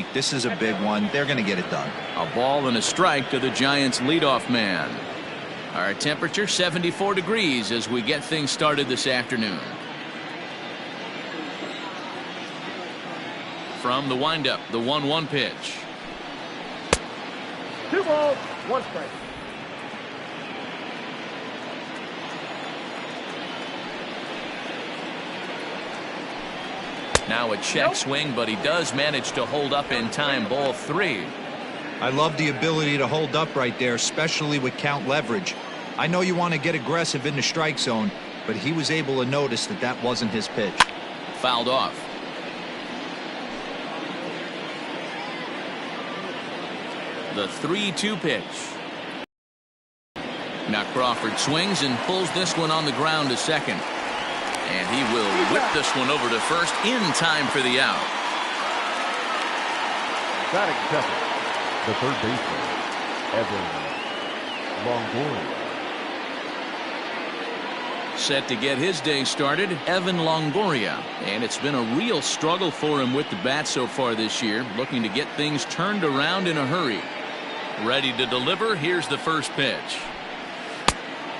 Geek. This is a big one. They're going to get it done. A ball and a strike to the Giants leadoff man. Our temperature 74 degrees as we get things started this afternoon. From the windup, the 1-1 pitch. 2 balls, 1 strike. Now a check swing, but he does manage to hold up in time. Ball 3. I love the ability to hold up right there, especially with count leverage. I know you want to get aggressive in the strike zone, but he was able to notice that that wasn't his pitch. Fouled off. The 3-2 pitch. Now Crawford swings and pulls this one on the ground to second. And he will whip this one over to first in time for the out. Batting second, the third baseman, Evan Longoria. Set to get his day started, Evan Longoria. And it's been a real struggle for him with the bat so far this year, looking to get things turned around in a hurry. Ready to deliver. Here's the first pitch.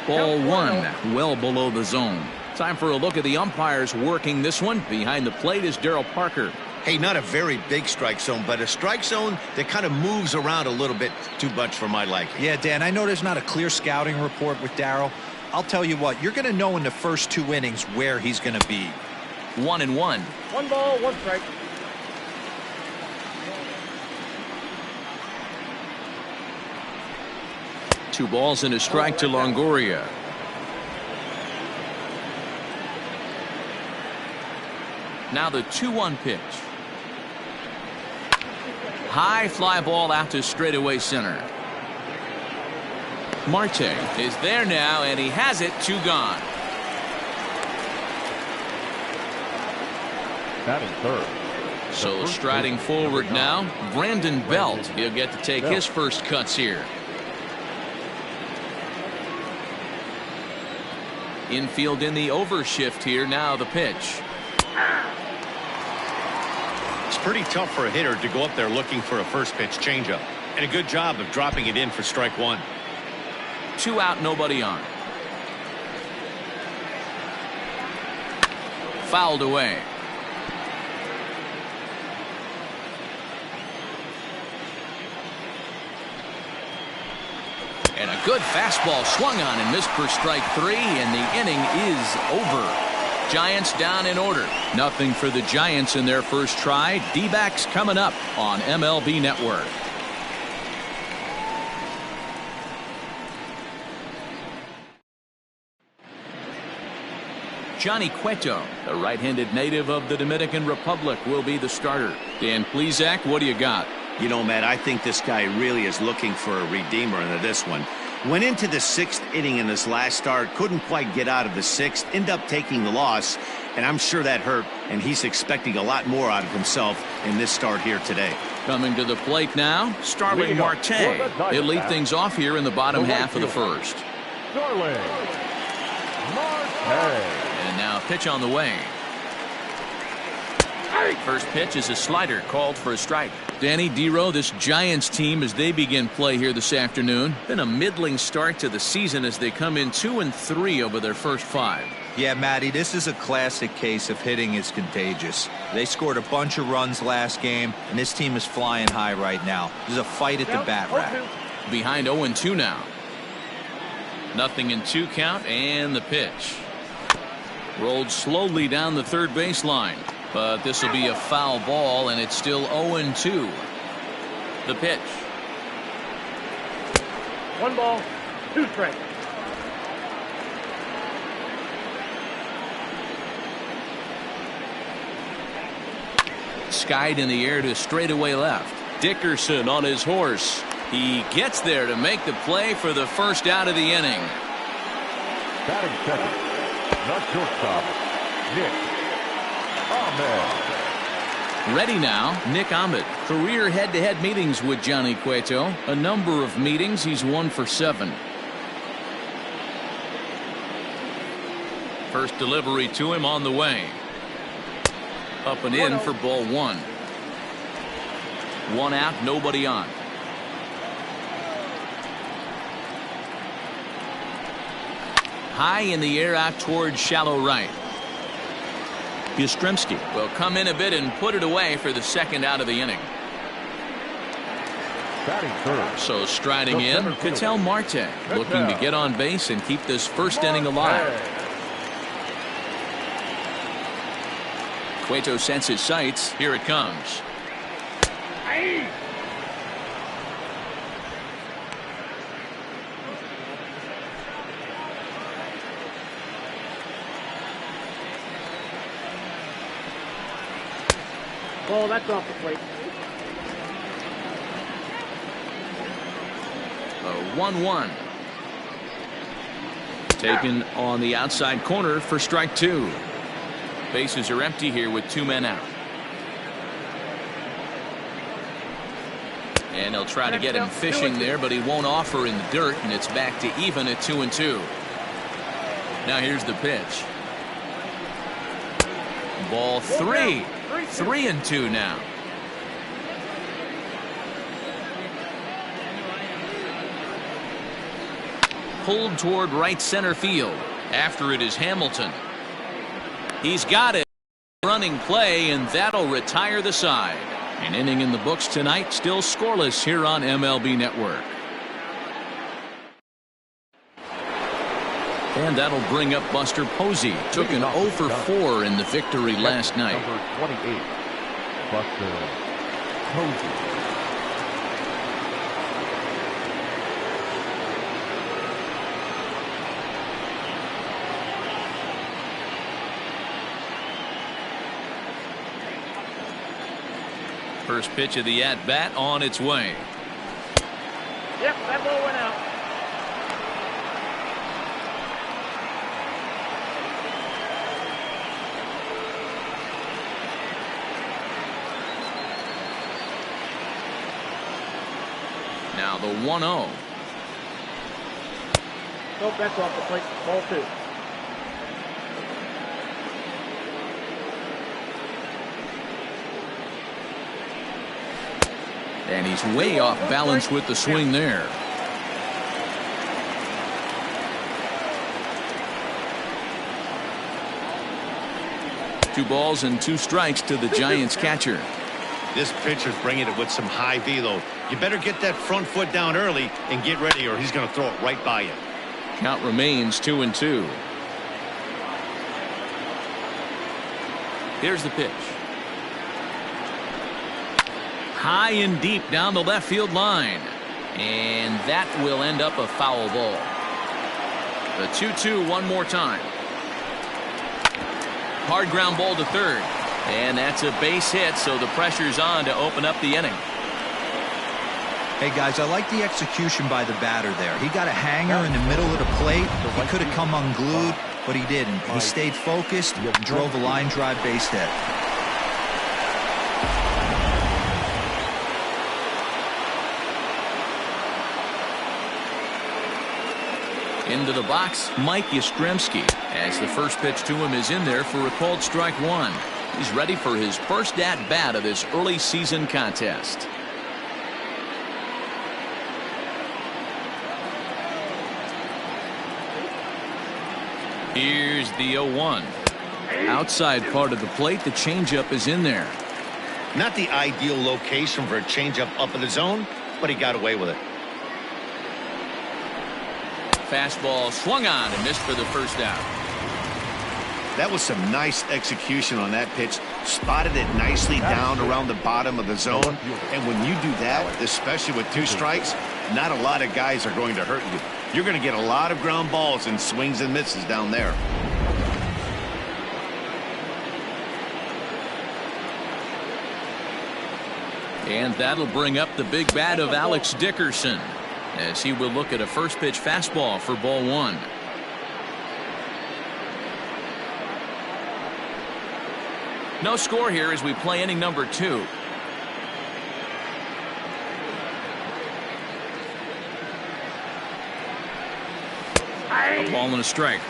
Ball 1, well below the zone. Time for a look at the umpires working this one. Behind the plate is Darryl Parker. Hey, not a very big strike zone, but a strike zone that kind of moves around a little bit too much for my liking. Yeah, Dan, I know there's not a clear scouting report with Darryl. I'll tell you what, you're going to know in the first 2 innings where he's going to be. 1-1. 1 ball, 1 strike. Two balls and a strike to Longoria. Now the 2-1 pitch. High fly ball out to straightaway center. Marte is there now, and he has it. 2 gone. Batting third. So striding forward now, Brandon Belt. He'll get to take his first cuts here. Infield in the overshift here. Now the pitch. It's pretty tough for a hitter to go up there looking for a first pitch changeup. And a good job of dropping it in for strike 1. 2 out, nobody on. Fouled away. And a good fastball swung on and missed for strike 3, and the inning is over. Giants down in order. Nothing for the Giants in their first try. D-backs coming up on MLB Network. Johnny Cueto, the right-handed native of the Dominican Republic, will be the starter. Dan Plesac, what do you got? You know, Matt, I think this guy really is looking for a redeemer into this one. Went into the 6th inning in this last start, couldn't quite get out of the 6th, end up taking the loss, and I'm sure that hurt, and he's expecting a lot more out of himself in this start here today. Coming to the plate now, Starling Marte. He'll lead things off here in the bottom half of the first. Starling Marte. And now pitch on the way. First pitch is a slider called for a strike. Danny Dero, this Giants team as they begin play here this afternoon. Been a middling start to the season as they come in 2-3 over their first 5. Yeah, Matty, this is a classic case of hitting is contagious. They scored a bunch of runs last game, and this team is flying high right now. There's a fight at the bat rack. Behind 0-2 now. 0-2 count, and the pitch. Rolled slowly down the third baseline. But this will be a foul ball, and it's still 0-2. The pitch. 1 ball, 2 strikes. Skied in the air to straightaway left. Dickerson on his horse. He gets there to make the play for the first out of the inning. Batting second, not shortstop, Nick Ahmed. Ready now, Nick Ahmed. Career head-to-head meetings with Johnny Cueto. A number of meetings. He's 1 for 7. First delivery to him on the way. Up and in for ball 1. One out, nobody on. High in the air out towards shallow right. Yastrzemski will come in a bit and put it away for the second out of the inning. Batting third. So striding in, Ketel Marte, looking to get on base and keep this first inning alive. Cueto sets his sights. Here it comes. Oh, that's off the plate. A 1-1. Taken on the outside corner for strike two. Bases are empty here with two men out. And they'll try to get him fishing there, but he won't offer in the dirt, and it's back to even at 2-2. Now here's the pitch. Ball three. 3-2 now. Pulled toward right center field. After it is Hamilton. He's got it. Running play, and that'll retire the side. An inning in the books tonight, still scoreless here on MLB Network. And that'll bring up Buster Posey. Took an 0 for 4 in the victory last night. Number 28, Buster Posey. First pitch of the at-bat on its way. Yep, that ball went out. Now the 1-0. Nope, that's off the plate. Ball two. And he's way off balance with the swing there. Two balls and two strikes to the Giants catcher. This pitcher's bringing it with some high velo. You better get that front foot down early and get ready, or he's going to throw it right by you. Count remains 2-2. Here's the pitch. High and deep down the left field line. And that will end up a foul ball. The 2-2 one more time. Hard ground ball to third. And that's a base hit, so the pressure's on to open up the inning. Hey, guys, I like the execution by the batter there. He got a hanger in the middle of the plate. He could have come unglued, but he didn't. He stayed focused and drove a line drive base hit. Into the box, Mike Yastrzemski, as the first pitch to him is in there for a called strike one. He's ready for his first at-bat of this early season contest. Here's the 0-1. Outside part of the plate, the changeup is in there. Not the ideal location for a changeup up in the zone, but he got away with it. Fastball swung on and missed for the first out. That was some nice execution on that pitch. Spotted it nicely down around the bottom of the zone. And when you do that, especially with two strikes, not a lot of guys are going to hurt you. You're going to get a lot of ground balls and swings and misses down there. And that'll bring up the big bat of Alex Dickerson, as he will look at a first pitch fastball for ball one. No score here as we play inning number 2. A ball and a strike.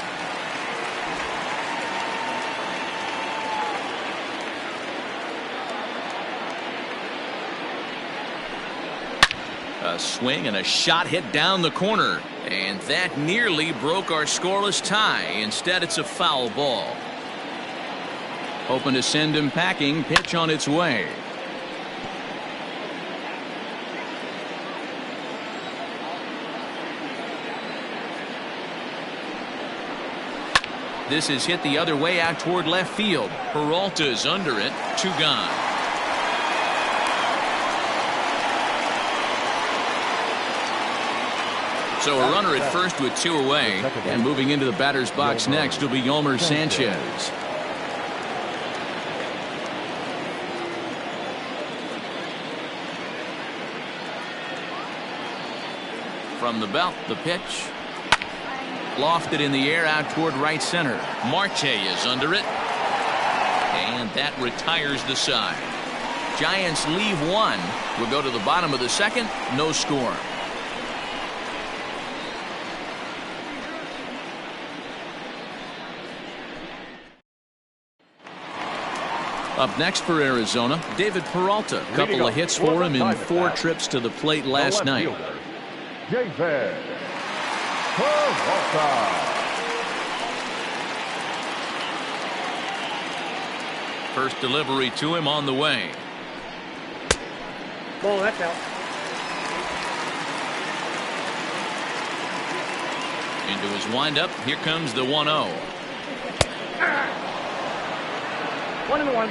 A swing and a shot hit down the corner. And that nearly broke our scoreless tie. Instead, it's a foul ball. Hoping to send him packing. Pitch on its way. This is hit the other way out toward left field. Peralta's under it. 2 gone. So a runner at first with 2 away. And moving into the batter's box next will be Yolmer Sanchez. From the belt, the pitch. Lofted in the air out toward right center. Marte is under it. And that retires the side. Giants leave 1. We'll go to the bottom of the second. No score. Up next for Arizona, David Peralta. A couple of hits for him in 4 trips to the plate last night. David Peralta. First delivery to him on the way. Ball, that's out. Into his windup. Here comes the 1-0. 1-1.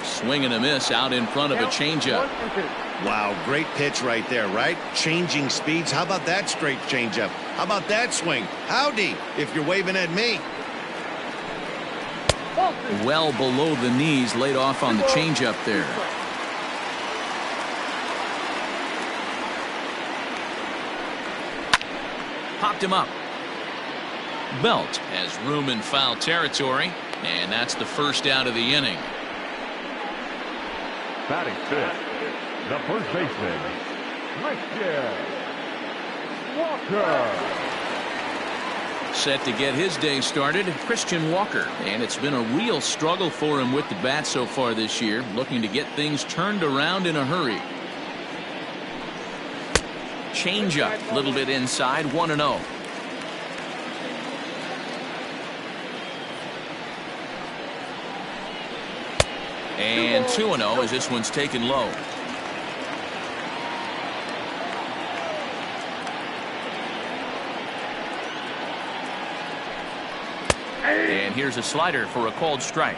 Swing and a miss out in front of a changeup. Wow, great pitch right there, right? Changing speeds. How about that straight changeup? How about that swing? Howdy, if you're waving at me. Well below the knees, laid off on the changeup there. Popped him up. Belt has room in foul territory, and that's the first out of the inning. Batting fifth, the first baseman, Christian Walker. Set to get his day started, Christian Walker. And it's been a real struggle for him with the bat so far this year, looking to get things turned around in a hurry. Changeup, a little bit inside, 1-0. And 2-0 as this one's taken low. And here's a slider for a called strike.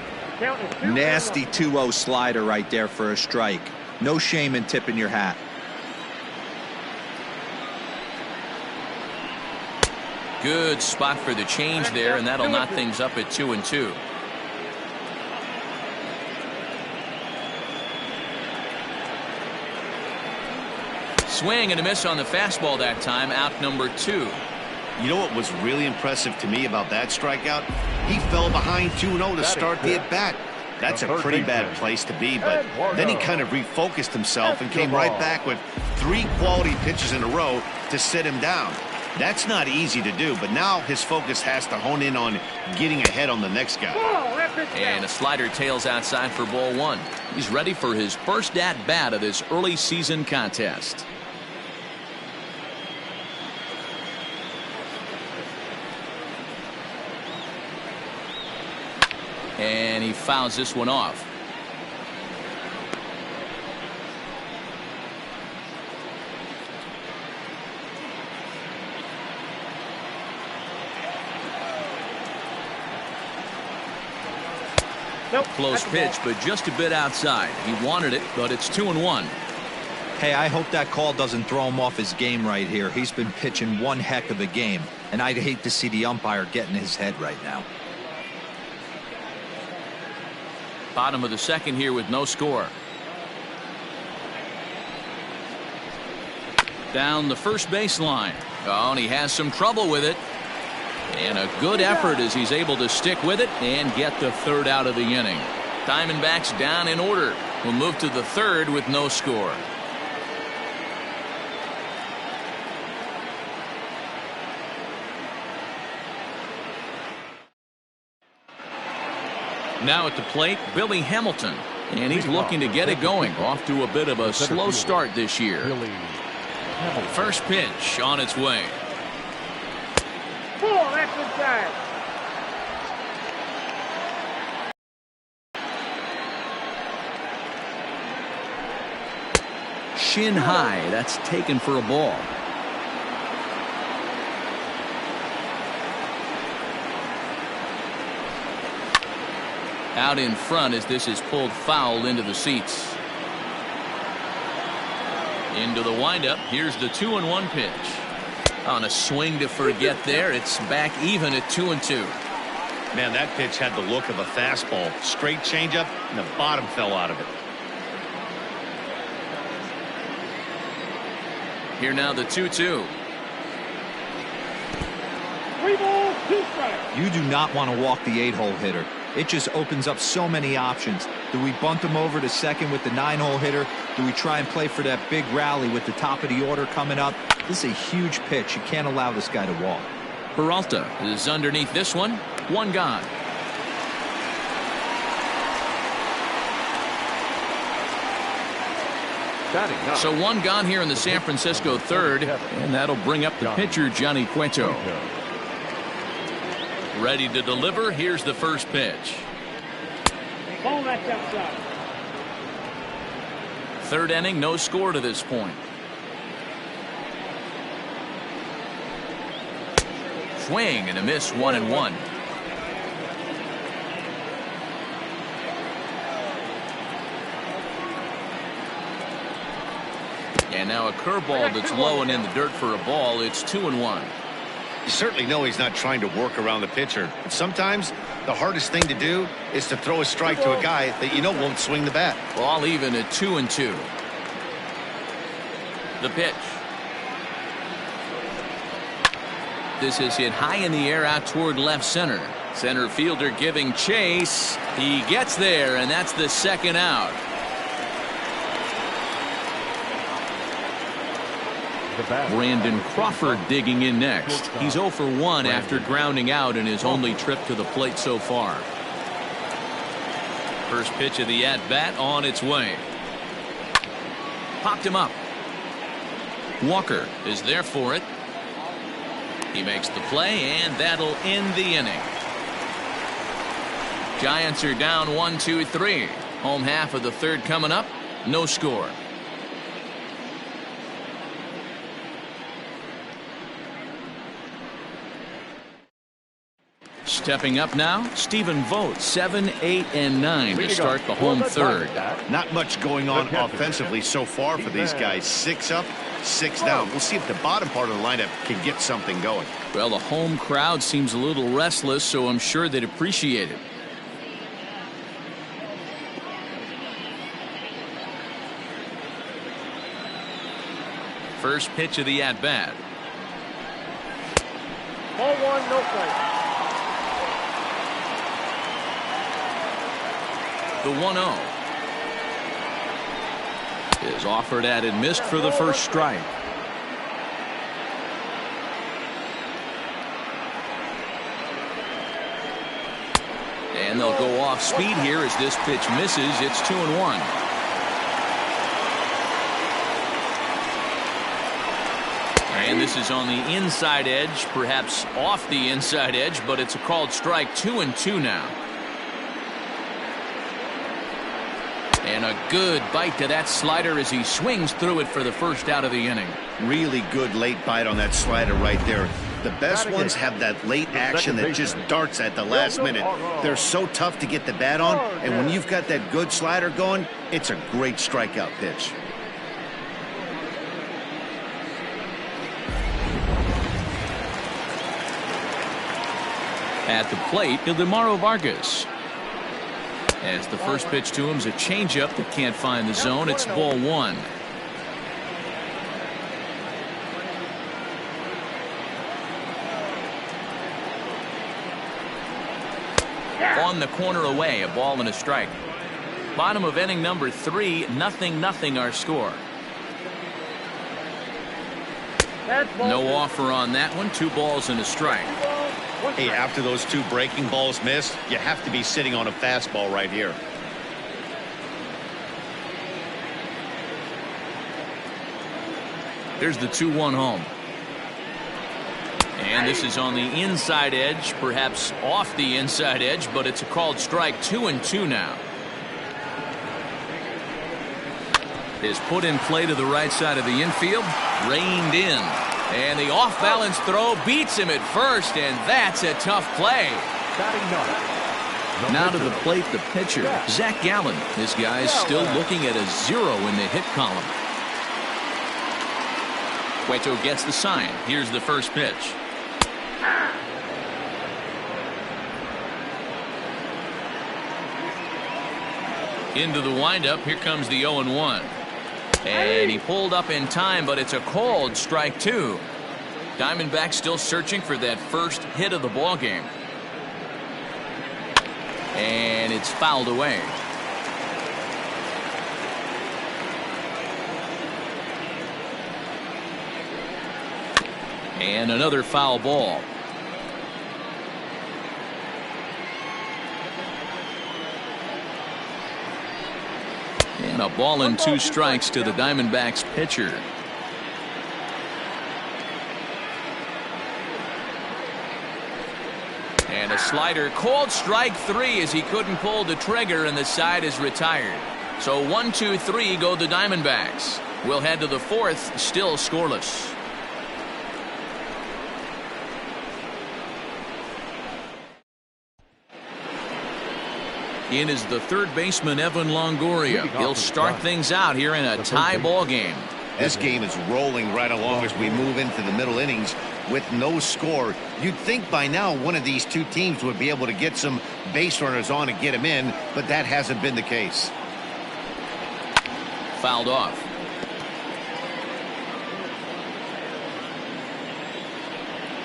Nasty 2-0 slider right there for a strike. No shame in tipping your hat. Good spot for the change there, and that'll knot things up at 2-2. Swing and a miss on the fastball that time, out number 2. You know what was really impressive to me about that strikeout? He fell behind 2-0 to start the at-bat. That's a pretty bad place to be, but then he kind of refocused himself and came right back with 3 quality pitches in a row to sit him down. That's not easy to do, but now his focus has to hone in on getting ahead on the next guy. And a slider tails outside for ball 1. He's ready for his first at-bat of this early season contest. And he fouls this one off. Nope, Close pitch, but just a bit outside. He wanted it, but it's 2-1. Hey, I hope that call doesn't throw him off his game right here. He's been pitching one heck of a game, and I'd hate to see the umpire get in his head right now. Bottom of the second here with no score. Down the first baseline. Oh, and he has some trouble with it. And a good effort as he's able to stick with it and get the third out of the inning. Diamondbacks down in order. We'll move to the third with no score. Now at the plate, Billy Hamilton. And he's looking to get it going. Off to a bit of a slow start this year. First pitch on its way. Ball, that's inside. Shin high. That's taken for a ball. Out in front as this is pulled foul into the seats. Into the windup. Here's the 2-1 pitch. On a swing to forget there. It's back even at 2-2. Man, that pitch had the look of a fastball. Straight changeup, and the bottom fell out of it. Here now the 2-2. 3 balls, 2 strikes. You do not want to walk the 8-hole hitter. It just opens up so many options. Do we bunt him over to second with the 9-hole hitter? Do we try and play for that big rally with the top of the order coming up? This is a huge pitch. You can't allow this guy to walk. Peralta is underneath this one. 1 gone. So 1 gone here in the San Francisco third, and that'll bring up the pitcher, Johnny Cueto. Ready to deliver. Here's the first pitch. Ball, that's outside. Third inning, no score to this point. Swing and a miss, 1-1. And now a curveball that's low and in the dirt for a ball. It's 2-1. You certainly know he's not trying to work around the pitcher. But sometimes the hardest thing to do is to throw a strike to a guy that you know won't swing the bat. Ball even at 2-2. The pitch. This is hit high in the air out toward left center. Center fielder giving chase. He gets there, and that's the second out. Brandon Crawford digging in next. He's 0 for 1 after grounding out in his only trip to the plate so far. First pitch of the at-bat on its way. Popped him up. Walker is there for it. He makes the play, and that'll end the inning. Giants are down 1-2-3. Home half of the third coming up. No score. Stepping up now, Stephen Vogt, 7, 8, and 9 to start the home third. Not much going on offensively so far for these guys. 6 up, 6 down. We'll see if the bottom part of the lineup can get something going. Well, the home crowd seems a little restless, so I'm sure they'd appreciate it. First pitch of the at-bat. Ball 1, no strike. The 1-0 is offered at and missed for the first strike. And they'll go off speed here as this pitch misses. It's 2-1. And this is on the inside edge, perhaps off the inside edge, but it's a called strike. 2-2 now. And a good bite to that slider as he swings through it for the first out of the inning. Really good late bite on that slider right there. The best ones have that late action that just darts at the last minute. They're so tough to get the bat on, and when you've got that good slider going, it's a great strikeout pitch. At the plate, Ildemaro Vargas. As the first pitch to him is a changeup that can't find the zone. It's ball 1. On the corner away, a ball and a strike. Bottom of inning number 3, 0-0 our score. No offer on that one. 2 balls and a strike. Hey, after those two breaking balls missed, you have to be sitting on a fastball right here. Here's the 2-1 home. And this is on the inside edge, perhaps off the inside edge, but it's a called strike. 2-2 now. Is put in play to the right side of the infield, reined in. And the off-balance throw beats him at first, and that's a tough play. Now to the plate, the pitcher, Zach Gallen. This guy's still looking at a 0 in the hit column. Cueto gets the sign. Here's the first pitch. Into the windup. Here comes the 0-1. And he pulled up in time, but it's a called strike 2. Diamondbacks still searching for that first hit of the ball game. And it's fouled away. And another foul ball. And a ball and 2 strikes to the Diamondbacks pitcher. And a slider called strike 3 as he couldn't pull the trigger, and the side is retired. So 1-2-3 go the Diamondbacks. We'll head to the 4th, still scoreless. In is the third baseman, Evan Longoria. He'll start things out here in a tie ball game. This game is rolling right along as we move into the middle innings with no score. You'd think by now one of these two teams would be able to get some base runners on and get them in, but that hasn't been the case. Fouled off.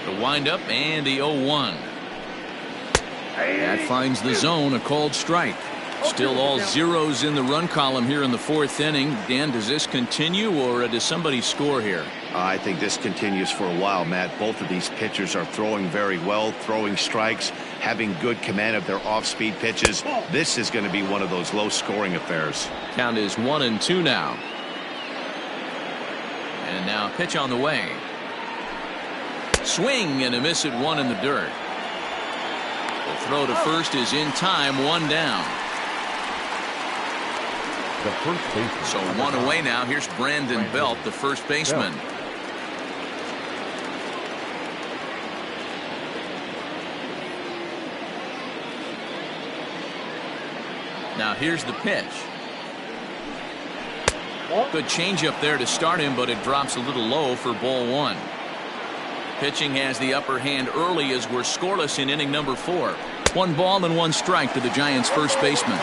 The windup and the 0-1. That finds the zone, a called strike. Still all zeros in the run column here in the 4th inning. Dan, does this continue, or does somebody score here? I think this continues for a while, Matt. Both of these pitchers are throwing very well, throwing strikes, having good command of their off-speed pitches. This is going to be one of those low-scoring affairs. Count is 1-2 now. And now pitch on the way. Swing and a miss at 1 in the dirt. The throw to first is in time, 1 down. So 1 away now. Here's Brandon Belt, the first baseman. Now here's the pitch. Good changeup there to start him, but it drops a little low for ball 1. Pitching has the upper hand early as we're scoreless in inning number 4. 1 ball and 1 strike to the Giants' first baseman.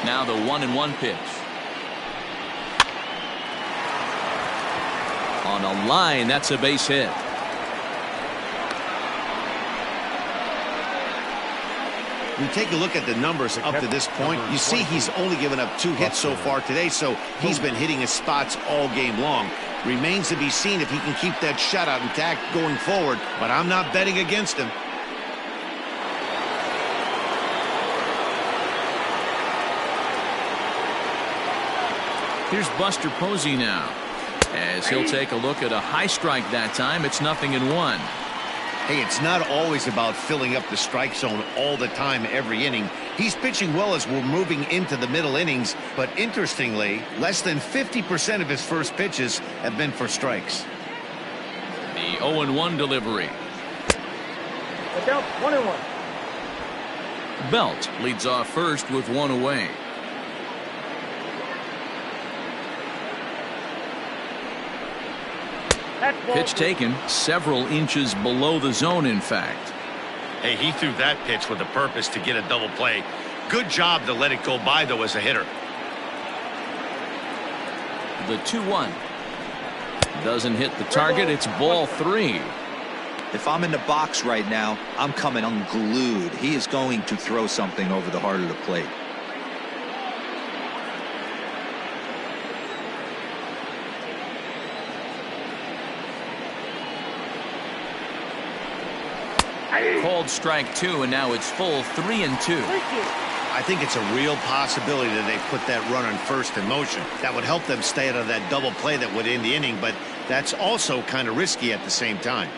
Now the 1-1 pitch. On a line, that's a base hit. You take a look at the numbers up to this point, you see he's only given up 2 hits so far today, so he's been hitting his spots all game long. Remains to be seen if he can keep that shutout intact going forward, but I'm not betting against him. Here's Buster Posey now, as he'll take a look at a high strike that time. It's 0-1. Hey, it's not always about filling up the strike zone all the time every inning. He's pitching well as we're moving into the middle innings, but interestingly, less than 50% of his first pitches have been for strikes. The 0-1 delivery. Belt, 1-1. Belt leads off first with 1 away. Pitch taken several inches below the zone, in fact. Hey, he threw that pitch with a purpose to get a double play. Good job to let it go by, though, as a hitter. The 2-1. Doesn't hit the target. It's ball 3. If I'm in the box right now, I'm coming unglued. He is going to throw something over the heart of the plate. Called strike 2, and now it's full 3-2. I think it's a real possibility that they put that run on first in motion. That would help them stay out of that double play that would end the inning, but that's also kind of risky at the same time.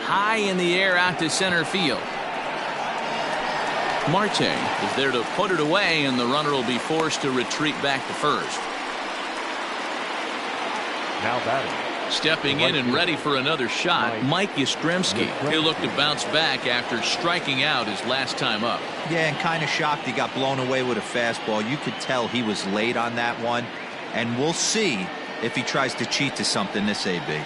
High in the air out to center field. Marte is there to put it away, and the runner will be forced to retreat back to first. Now batting. Stepping in and ready for another shot, Mike Yastrzemski. He'll look to bounce back after striking out his last time up. Yeah, and kind of shocked he got blown away with a fastball. You could tell he was late on that one, and we'll see if he tries to cheat to something this AB.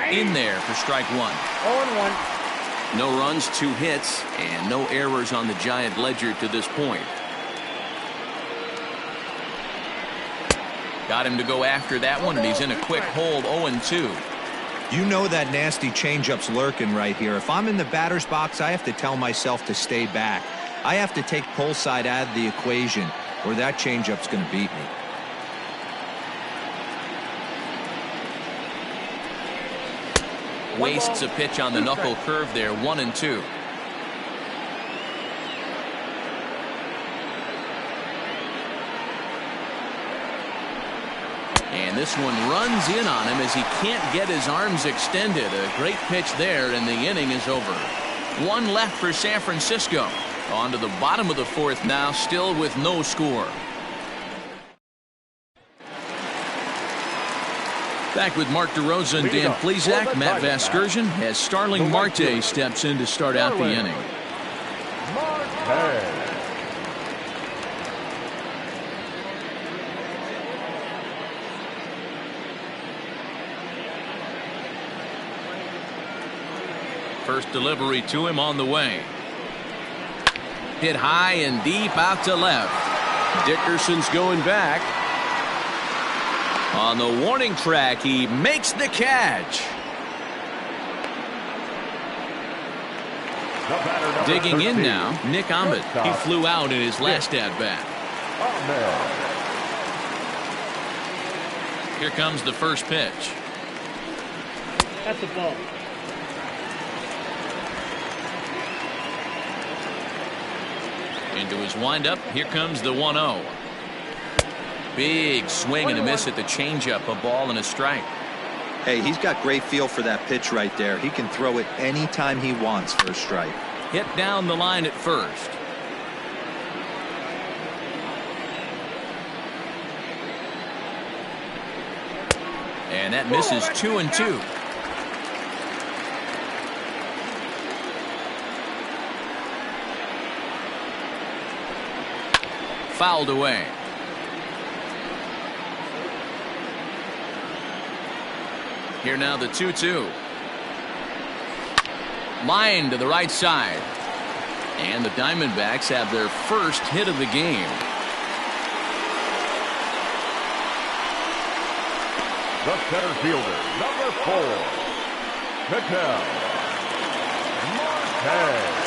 In there for strike 1. 0-1. No runs, 2 hits, and no errors on the Giant ledger to this point. Got him to go after that one, and he's in a quick hold, 0-2. You know that nasty changeup's lurking right here. If I'm in the batter's box, I have to tell myself to stay back. I have to take pull side out of the equation, or that changeup's going to beat me. Wastes a pitch on the knuckle curve there, 1-2. And this one runs in on him as he can't get his arms extended. A great pitch there, and the inning is over. 1 left for San Francisco. On to the bottom of the 4th now, still with no score. Back with Mark DeRosa and Dan Plesac. Matt Vasgersian as Starling Marte steps in to start out the inning. Marte. First delivery to him on the way. Hit high and deep out to left. Dickerson's going back. On the warning track, he makes the catch. Digging in now, Nick Ahmed. He flew out in his last at-bat. Here comes the first pitch. That's a ball. Into his windup, here comes the 1-0. Big swing and a miss at the changeup, a ball and a strike. Hey, he's got great feel for that pitch right there. He can throw it anytime he wants for a strike. Hit down the line at first. And that misses 2-2. Fouled away. Here now the 2-2. Line to the right side. And the Diamondbacks have their first hit of the game. The center fielder, number 4, Ketel Marte.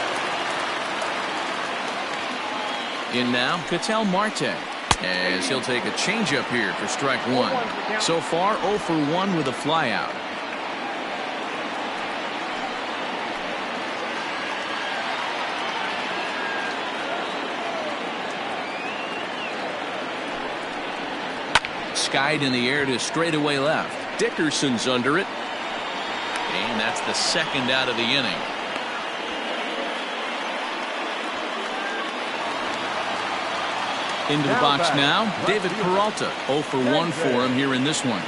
In now, Ketel Marte, as he'll take a changeup here for strike 1. So far, 0 for 1 with a flyout. Skied in the air to straightaway left. Dickerson's under it. And that's the second out of the inning. Into the box now, David Peralta. 0 for 1 for him here in this one.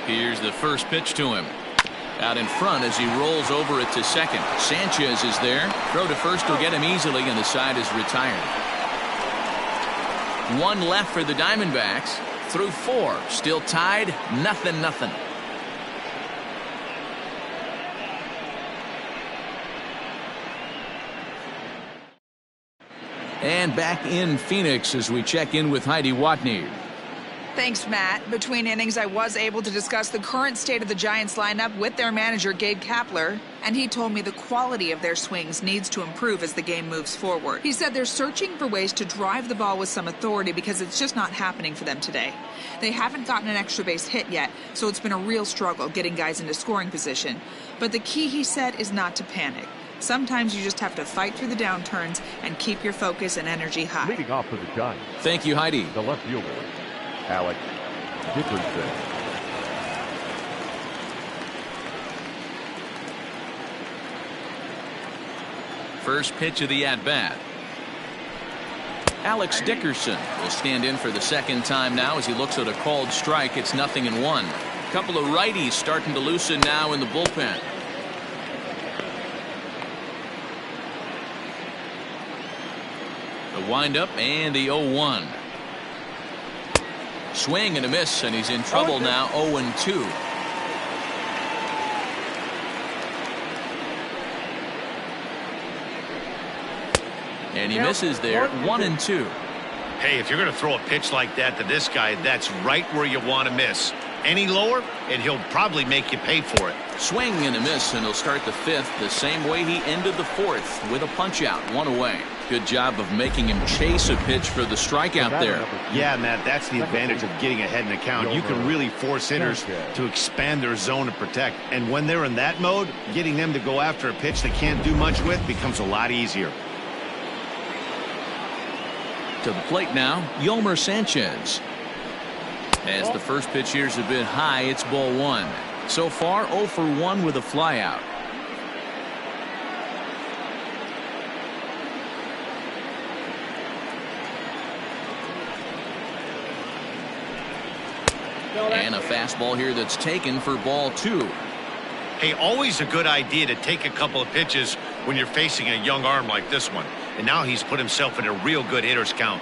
Here's the first pitch to him. Out in front as he rolls over it to second. Sanchez is there. Throw to first will get him easily, and the side is retired. 1 left for the Diamondbacks. Through 4. Still tied. 0-0. And back in Phoenix as we check in with Heidi Watney. Thanks, Matt. Between innings, I was able to discuss the current state of the Giants lineup with their manager, Gabe Kapler, and he told me the quality of their swings needs to improve as the game moves forward. He said they're searching for ways to drive the ball with some authority because it's just not happening for them today. They haven't gotten an extra base hit yet, so it's been a real struggle getting guys into scoring position. But the key, he said, is not to panic. Sometimes you just have to fight through the downturns and keep your focus and energy high. Leading off for the Giants. Thank you, Heidi. The left fielder, Alex Dickerson. First pitch of the at-bat. Alex Dickerson will stand in for the second time now as he looks at a called strike. It's 0-1. A couple of righties starting to loosen now in the bullpen. The windup and the 0-1. Swing and a miss, and he's in trouble now. 0-2. And he misses there. 1-2. Hey, if you're going to throw a pitch like that to this guy, that's right where you want to miss. Any lower, and he'll probably make you pay for it. Swing and a miss, and he'll start the fifth the same way he ended the fourth, with a punch out, one away. Good job of making him chase a pitch for the strikeout there. Yeah, Matt, that's the advantage of getting ahead in the count. You can really force hitters to expand their zone and protect. And when they're in that mode, getting them to go after a pitch they can't do much with becomes a lot easier. To the plate now, Yolmer Sanchez. As the first pitch here's a bit high, it's ball one. So far, 0 for 1 with a flyout. And a fastball here that's taken for ball 2. Hey, always a good idea to take a couple of pitches when you're facing a young arm like this one. And now he's put himself in a real good hitter's count.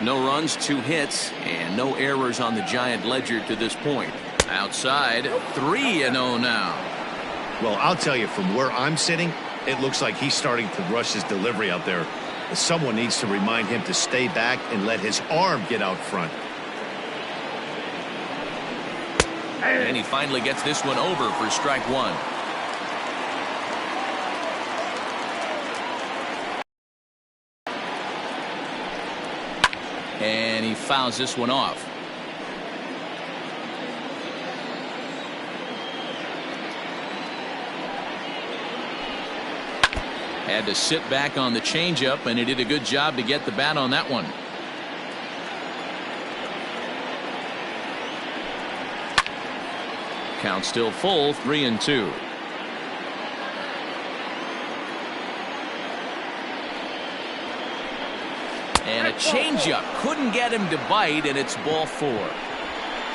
No runs, 2 hits, and no errors on the Giant ledger to this point. Outside, 3-0 now. Well, I'll tell you, from where I'm sitting, it looks like he's starting to rush his delivery out there. Someone needs to remind him to stay back and let his arm get out front. And he finally gets this one over for strike 1. And he fouls this one off. Had to sit back on the changeup, and he did a good job to get the bat on that one. Count still full, 3-2. And a changeup couldn't get him to bite, and it's ball 4.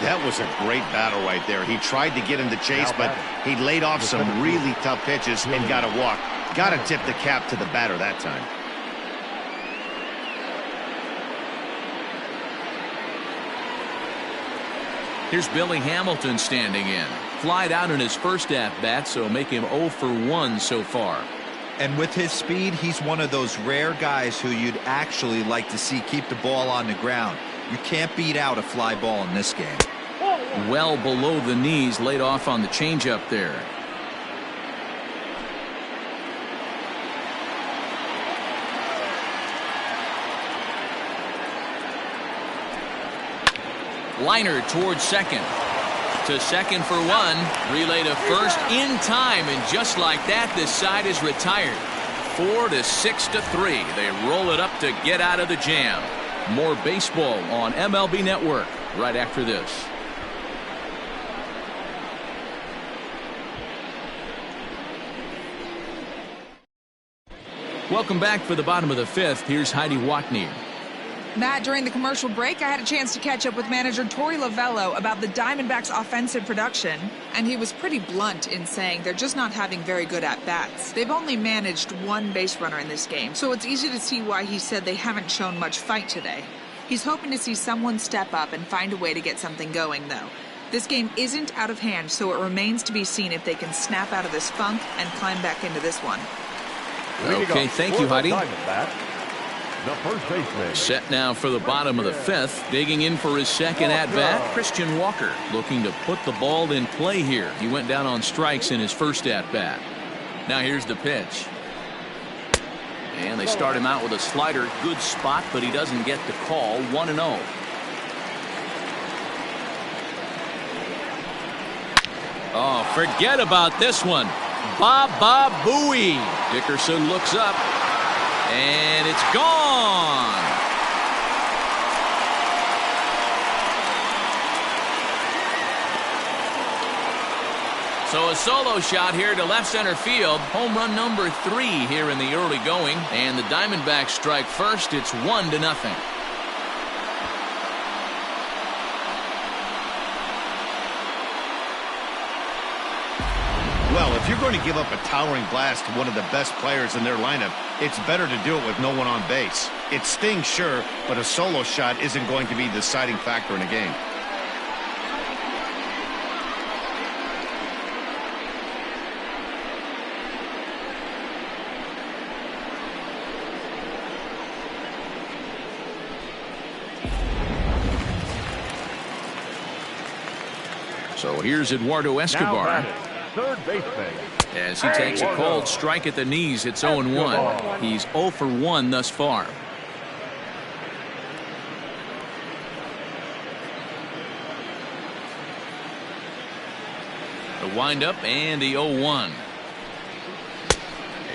That was a great battle right there. He tried to get him to chase, but he laid off some really tough pitches and got a walk. Got to tip the cap to the batter that time. Here's Billy Hamilton standing in. Flied out in his first at-bat, so make him 0 for 1 so far. And with his speed, he's one of those rare guys who you'd actually like to see keep the ball on the ground. You can't beat out a fly ball in this game. Well below the knees, laid off on the changeup there. Liner towards second. To second for 1. Relay to first in time, and just like that, this side is retired. 4-6-3. They roll it up to get out of the jam. More baseball on MLB Network right after this. Welcome back for the bottom of the 5th. Here's Heidi Watney. Matt, during the commercial break, I had a chance to catch up with manager Torey Lovello about the Diamondbacks' offensive production, and he was pretty blunt in saying they're just not having very good at-bats. They've only managed 1 base runner in this game, so it's easy to see why he said they haven't shown much fight today. He's hoping to see someone step up and find a way to get something going, though. This game isn't out of hand, so it remains to be seen if they can snap out of this funk and climb back into this one. Okay, thank you, Heidi. the first baseman. Set now for the bottom of the fifth. Digging in for his second at-bat, Christian Walker, looking to put the ball in play here. He went down on strikes in his first at-bat. Now here's the pitch. And they start him out with a slider. Good spot, but he doesn't get the call. 1-0. Oh, forget about this one. Baba Booey. Dickerson looks up, and it's gone. So a solo shot here to left center field. Home run number 3 here in the early going. And the Diamondbacks strike first. It's 1-0. Well, if you're going to give up a towering blast to one of the best players in their lineup, it's better to do it with no one on base. It stings, sure, but a solo shot isn't going to be the deciding factor in a game. So here's Eduardo Escobar. Third baseman. As he takes a cold strike at the knees, it's 0-1. He's 0 for 1 thus far. The windup and the 0-1.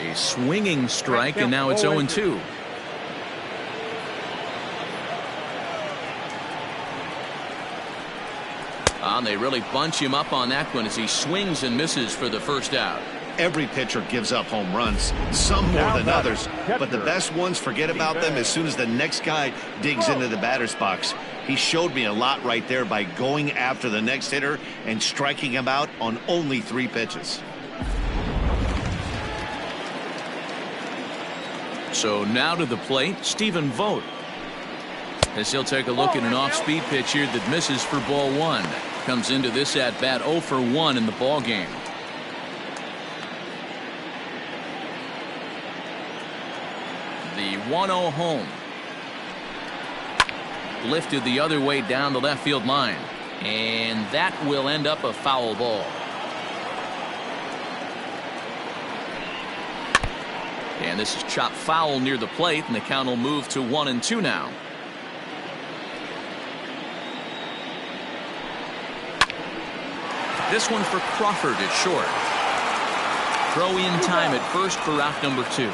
A swinging strike, and now it's 0-2. They really bunch him up on that one as he swings and misses for the first out. Every pitcher gives up home runs, some more than others, but the best ones forget about them as soon as the next guy digs into the batter's box. He showed me a lot right there by going after the next hitter and striking him out on only 3 pitches. So now to the plate, Stephen Vogt, as he'll take a look at an off-speed pitch here that misses for ball 1. Comes into this at-bat 0 for 1 in the ball game. The 1-0 home. Lifted the other way down the left field line. And that will end up a foul ball. And this is chopped foul near the plate, and the count will move to 1-2 now. This one for Crawford is short. Throw in time at first for out number 2.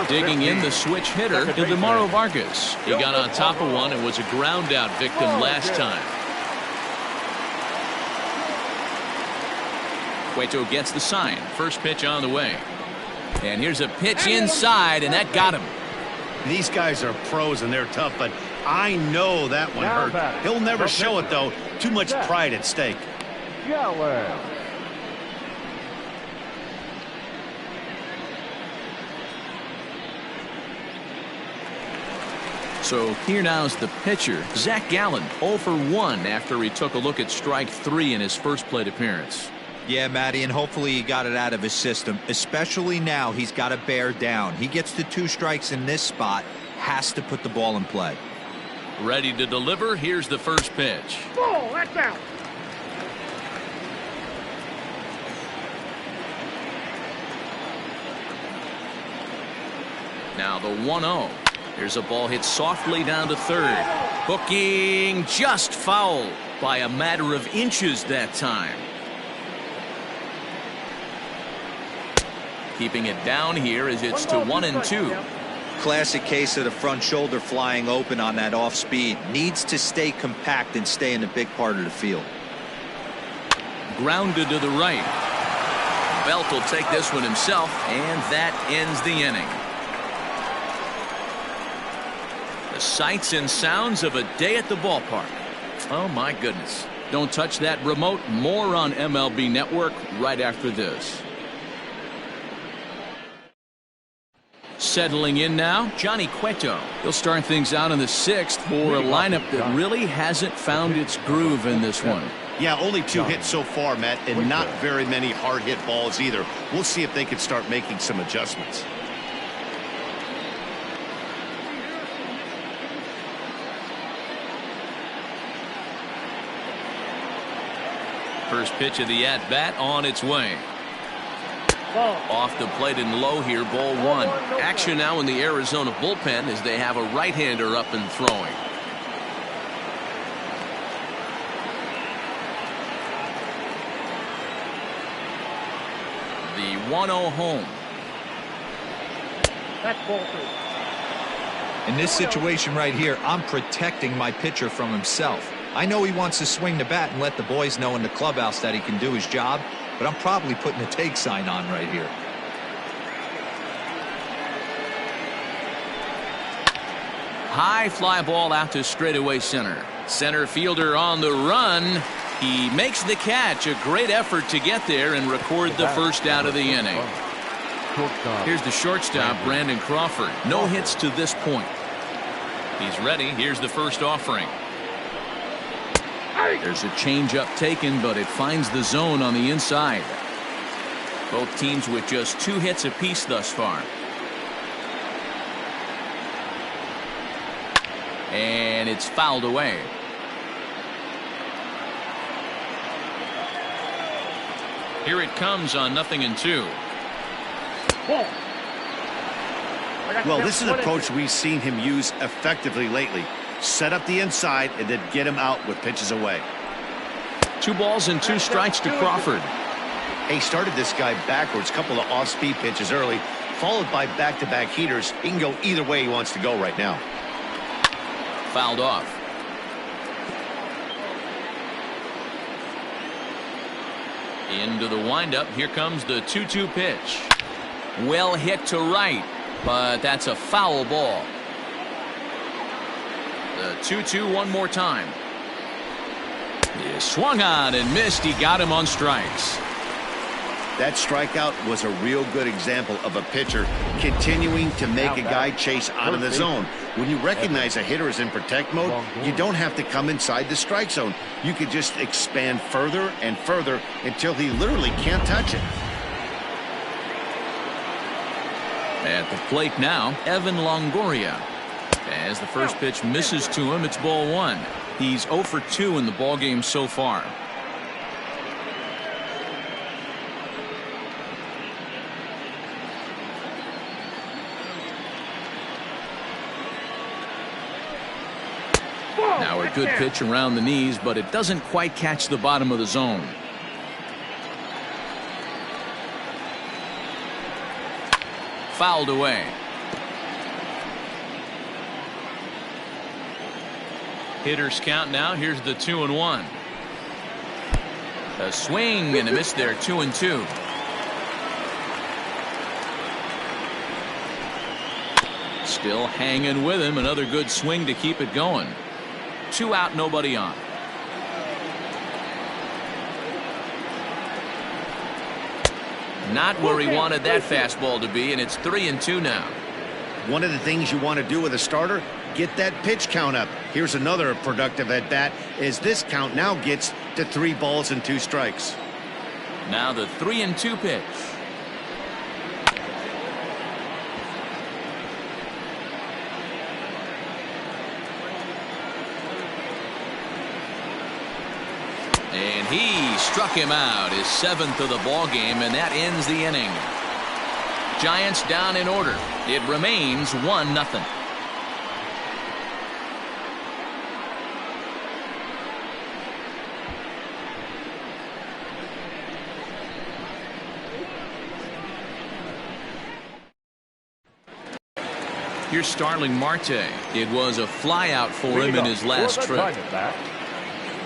Digging in the switch hitter to DeMauro Vargas. He got on top of one and was a ground out victim last time. Cueto gets the sign. First pitch on the way. And here's a pitch inside, and that got him. These guys are pros and they're tough, but I know that one hurt. He'll never show it, though. Too much pride at stake. So here now's the pitcher, Zach Gallen, 0 for 1 after he took a look at strike 3 in his first plate appearance. Yeah, Matty, and hopefully he got it out of his system, especially now he's got to bear down. He gets to 2 strikes in this spot, has to put the ball in play. Ready to deliver. Here's the first pitch. Ball, that's out. Now the 1-0. Here's a ball hit softly down to third. Hooking just foul by a matter of inches that time. Keeping it down here as it's to 1-2. Classic case of the front shoulder flying open on that off speed. Needs to stay compact and stay in the big part of the field. Grounded to the right. Belt will take this one himself, and that ends the inning. The sights and sounds of a day at the ballpark. Oh my goodness. Don't touch that remote. More on MLB Network right after this. Settling in now, Johnny Cueto. He'll start things out in the 6th for a lineup that really hasn't found its groove in this one. Yeah, only 2 hits so far, Matt, and not very many hard-hit balls either. We'll see if they can start making some adjustments. First pitch of the at-bat on its way. Ball. Off the plate and low here, ball 1. Action now in the Arizona bullpen as they have a right-hander up and throwing. The 1-0 home. That's ball 2. In this situation right here, I'm protecting my pitcher from himself. I know he wants to swing the bat and let the boys know in the clubhouse that he can do his job, but I'm probably putting a take sign on right here. High fly ball out to straightaway center. Center fielder on the run. He makes the catch. A great effort to get there and record the first out of the inning. Here's the shortstop, Brandon Crawford. No hits to this point. He's ready. Here's the first offering. There's a changeup taken, but it finds the zone on the inside. Both teams with just 2 hits apiece thus far. And it's fouled away. Here it comes on 0-2. Ball. Well, this is an approach we've seen him use effectively lately. Set up the inside and then get him out with pitches away. 2 balls and 2 strikes to Crawford. He started this guy backwards, couple of off-speed pitches early, followed by back-to-back heaters. He can go either way he wants to go right now. Fouled off. Into the windup. Here comes the 2-2 pitch. Well hit to right, but that's a foul ball. The 2-2 one more time. He swung on and missed. He got him on strikes. That strikeout was a real good example of a pitcher continuing to make a guy chase out of the zone. When you recognize a hitter is in protect mode, you don't have to come inside the strike zone. You could just expand further and further until he literally can't touch it. At the plate now, Evan Longoria. As the first pitch misses to him, it's ball 1. He's 0 for 2 in the ballgame so far. Now a good pitch around the knees, but it doesn't quite catch the bottom of the zone. Fouled away. Hitters count now. Here's the 2-1. A swing and a miss there. 2-2. Still hanging with him. Another good swing to keep it going. 2 out, nobody on. Not where he wanted that fastball to be, and it's 3-2 now. One of the things you want to do with a starter, get that pitch count up. Here's another productive at bat as this count now gets to 3 balls and 2 strikes. Now the 3-2 pitch. And he struck him out, his 7th of the ball game, and that ends the inning. Giants down in order. It remains 1-0. Here's Starling Marte. It was a flyout for him in his last trip.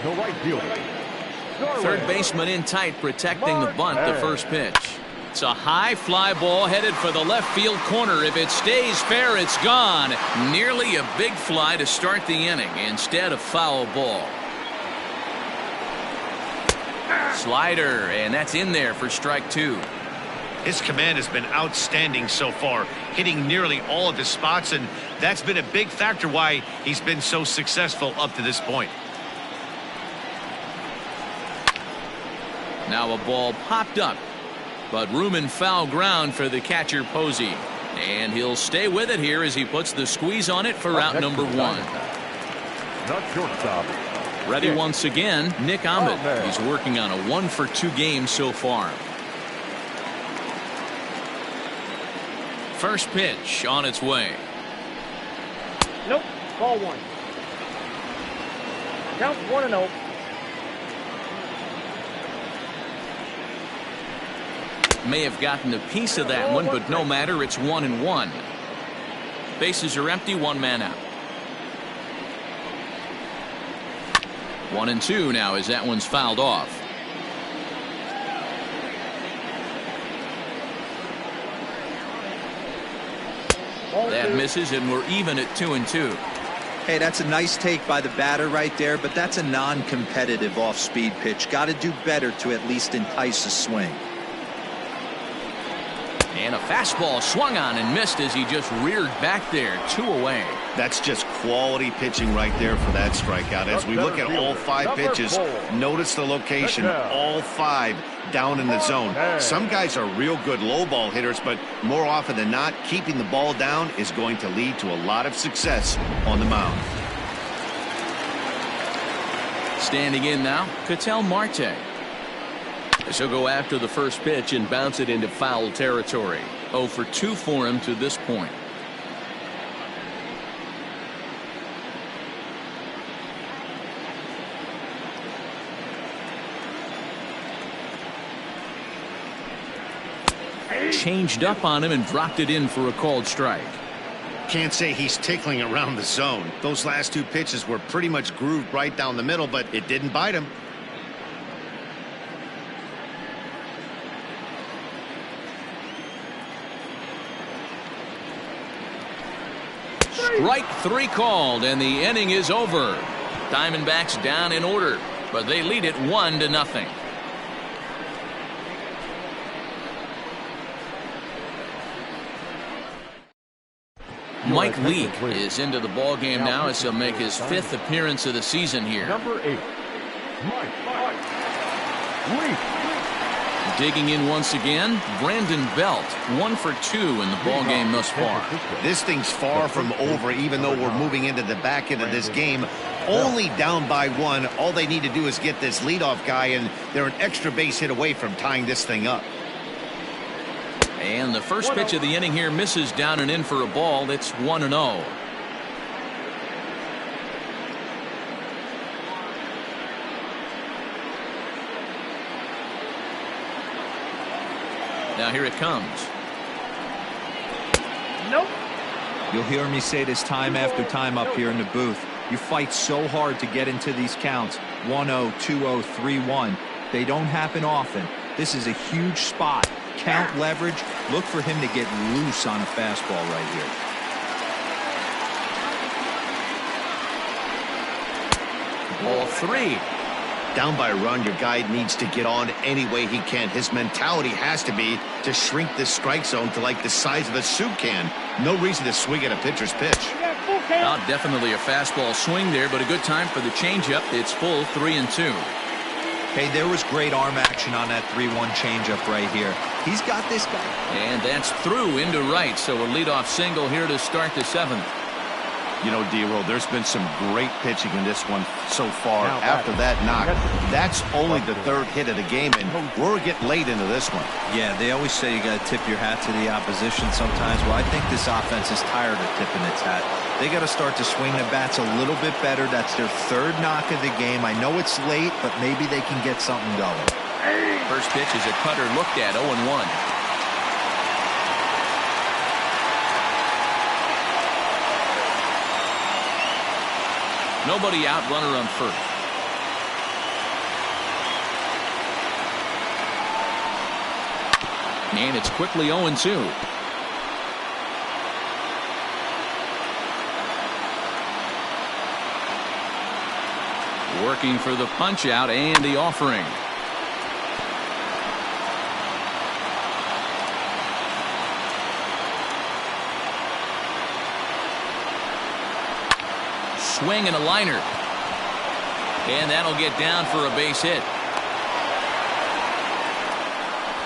No right fielder. Third baseman in tight, protecting the bunt, the first pitch. It's a high fly ball headed for the left field corner. If it stays fair, it's gone. Nearly a big fly to start the inning. Instead, a foul ball. Slider, and that's in there for strike 2. His command has been outstanding so far, hitting nearly all of his spots, and that's been a big factor why he's been so successful up to this point. Now a ball popped up, but room and foul ground for the catcher Posey. And he'll stay with it here as he puts the squeeze on it for out number 1. Not shortstop. Ready once again, Nick Ahmed. He's working on a 1-for-2 game so far. First pitch on its way. Nope. Ball 1. Count 1-0. May have gotten a piece of that one, but no matter. It's 1-1. Bases are empty, 1 man out. 1-2 now as that one's fouled off. That misses, and we're even at 2-2. Hey, that's a nice take by the batter right there, but that's a non-competitive off-speed pitch. Got to do better to at least entice a swing. And a fastball swung on and missed as he just reared back there. 2 away. That's just quality pitching right there for that strikeout. As we look at all 5 pitches, notice the location. All 5 down in the zone. Some guys are real good low ball hitters, but more often than not, keeping the ball down is going to lead to a lot of success on the mound. Standing in now, Ketel Marte. As he'll go after the first pitch and bounce it into foul territory. 0-for-2 for him to this point. Changed up on him and dropped it in for a called strike. Can't say he's tickling around the zone. Those last 2 pitches were pretty much grooved right down the middle, but it didn't bite him. Strike 3 called, and the inning is over. Diamondbacks down in order, but they lead it 1-0. Mike Leake is into the ball game now as he'll make his 5th appearance of the season here. Number 8, Mike Leake. Digging in once again, Brandon Belt, 1-for-2 in the ball game thus far. This thing's far from over, even though we're moving into the back end of this game. Only down by 1. All they need to do is get this leadoff guy, and they're an extra base hit away from tying this thing up. And the first pitch of the inning here misses down and in for a ball. It's 1-0. Now here it comes. Nope. You'll hear me say this time after time up here in the booth. You fight so hard to get into these counts. 1-0, 2-0, 3-1. They don't happen often. This is a huge spot. Count leverage. Look for him to get loose on a fastball right here. Ball 3. Down by a run, your guy needs to get on any way he can. His mentality has to be to shrink this strike zone to like the size of a soup can. No reason to swing at a pitcher's pitch. Now definitely a fastball swing there, but a good time for the changeup. It's full 3-2. Hey, there was great arm action on that 3-1 changeup right here. He's got this guy. And that's through into right, so a leadoff single here to start the 7th. You know, D-Roll, there's been some great pitching in this one so far. After that knock, that's only the 3rd hit of the game, and we're getting late into this one. Yeah, they always say you got to tip your hat to the opposition sometimes. Well, I think this offense is tired of tipping its hat. They got to start to swing the bats a little bit better. That's their 3rd knock of the game. I know it's late, but maybe they can get something going. First pitch is a cutter looked at, 0-1. Nobody out, runner on first. And it's quickly 0-2. Working for the punch out and the offering. Swing and a liner. And that'll get down for a base hit.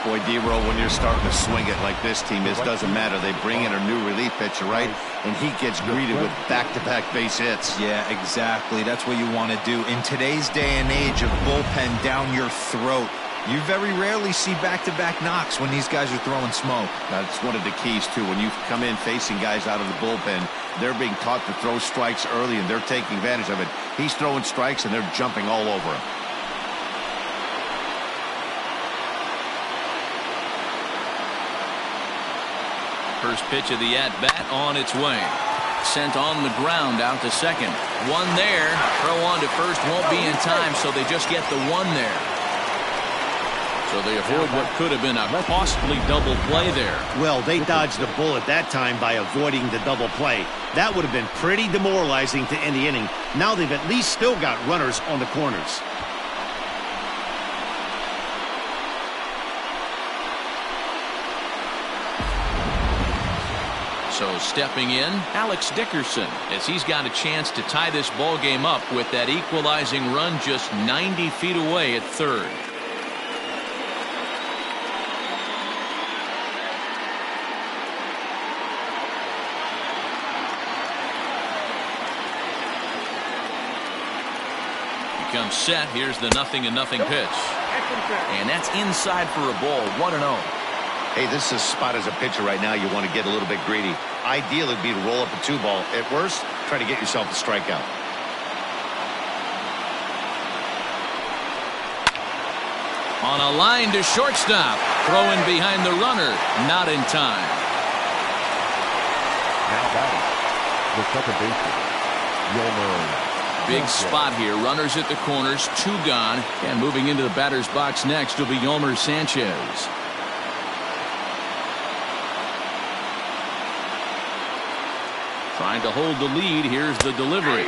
Boy, D-Row, when you're starting to swing it like this team is, doesn't matter. They bring in a new relief pitcher, right? And he gets greeted with back-to-back base hits. Yeah, exactly. That's what you want to do. In today's day and age of bullpen down your throat, you very rarely see back-to-back knocks when these guys are throwing smoke. That's one of the keys, too. When you come in facing guys out of the bullpen, they're being taught to throw strikes early, and they're taking advantage of it. He's throwing strikes, and they're jumping all over him. First pitch of the at-bat on its way. Sent on the ground out to second. One there. Throw on to first won't be in time, so they just get the one there. So they avoid what could have been a costly double play there. Well, they dodged the bullet that time by avoiding the double play. That would have been pretty demoralizing to end the inning. Now they've at least still got runners on the corners. So stepping in, Alex Dickerson, as he's got a chance to tie this ball game up with that equalizing run just 90 feet away at third. He comes set. Here's the 0-0 pitch. And that's inside for a ball. 1-0. Hey, this is a spot as a pitcher right now you want to get a little bit greedy. Ideal would be to roll up a 2-ball. At worst, try to get yourself a strikeout. On a line to shortstop. Throwing behind the runner. Not in time. Now batting, the second baseman, Yolmer. Big spot here. Runners at the corners. 2 gone. And moving into the batter's box next will be Yolmer Sanchez. Trying to hold the lead. Here's the delivery.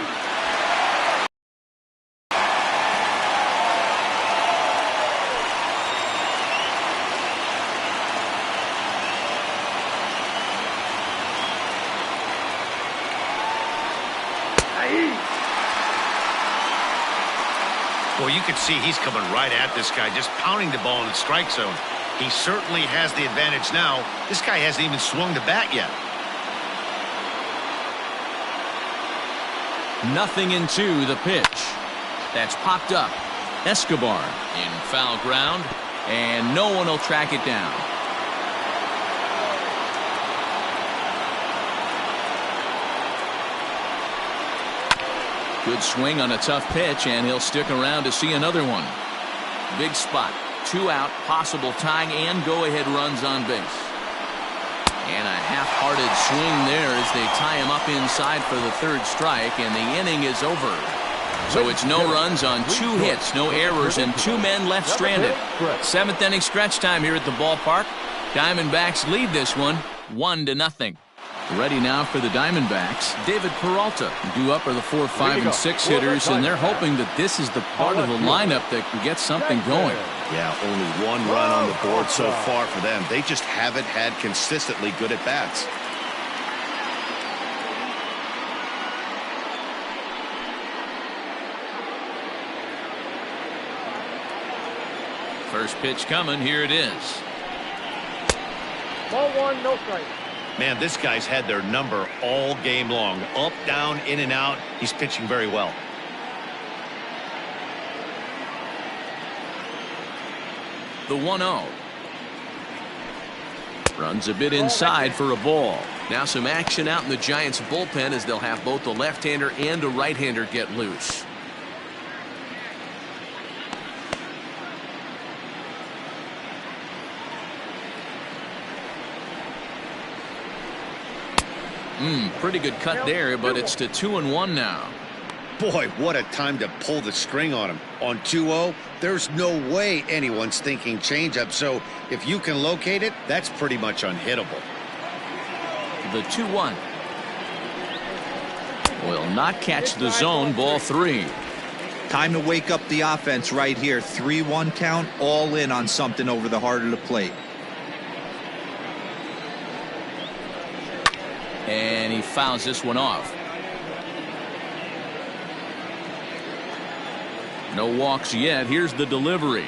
Well, you can see he's coming right at this guy, just pounding the ball in the strike zone. He certainly has the advantage now. This guy hasn't even swung the bat yet. 0-2 the pitch. That's popped up. Escobar in foul ground, and no one will track it down. Good swing on a tough pitch, and he'll stick around to see another one. Big spot. 2 out, possible tying and go-ahead runs on base. And a half-hearted swing there as they tie him up inside for the 3rd strike, and the inning is over. So it's no runs on 2 hits, no errors, and 2 men left stranded. 7th inning stretch time here at the ballpark. Diamondbacks lead this one 1-0. Ready now for the Diamondbacks. David Peralta. Due up are the 4, 5, and 6 hitters, and they're hoping that this is the part of the lineup that can get something going. Yeah, only 1 run on the board so far for them. They just haven't had consistently good at-bats. First pitch coming. Here it is. Ball 1, no strike. Man, this guy's had their number all game long. Up, down, in and out. He's pitching very well. The 1-0. Runs a bit inside for a ball. Now some action out in the Giants bullpen as they'll have both a left-hander and a right-hander get loose. Pretty good cut there, but it's to 2-1 now. Boy, what a time to pull the string on him. On 2-0, there's no way anyone's thinking changeup, so if you can locate it, that's pretty much unhittable. The 2-1. Will not catch the zone. Ball 3. Time to wake up the offense right here. 3-1 count, all in on something over the heart of the plate. And he fouls this one off. No walks yet. Here's the delivery.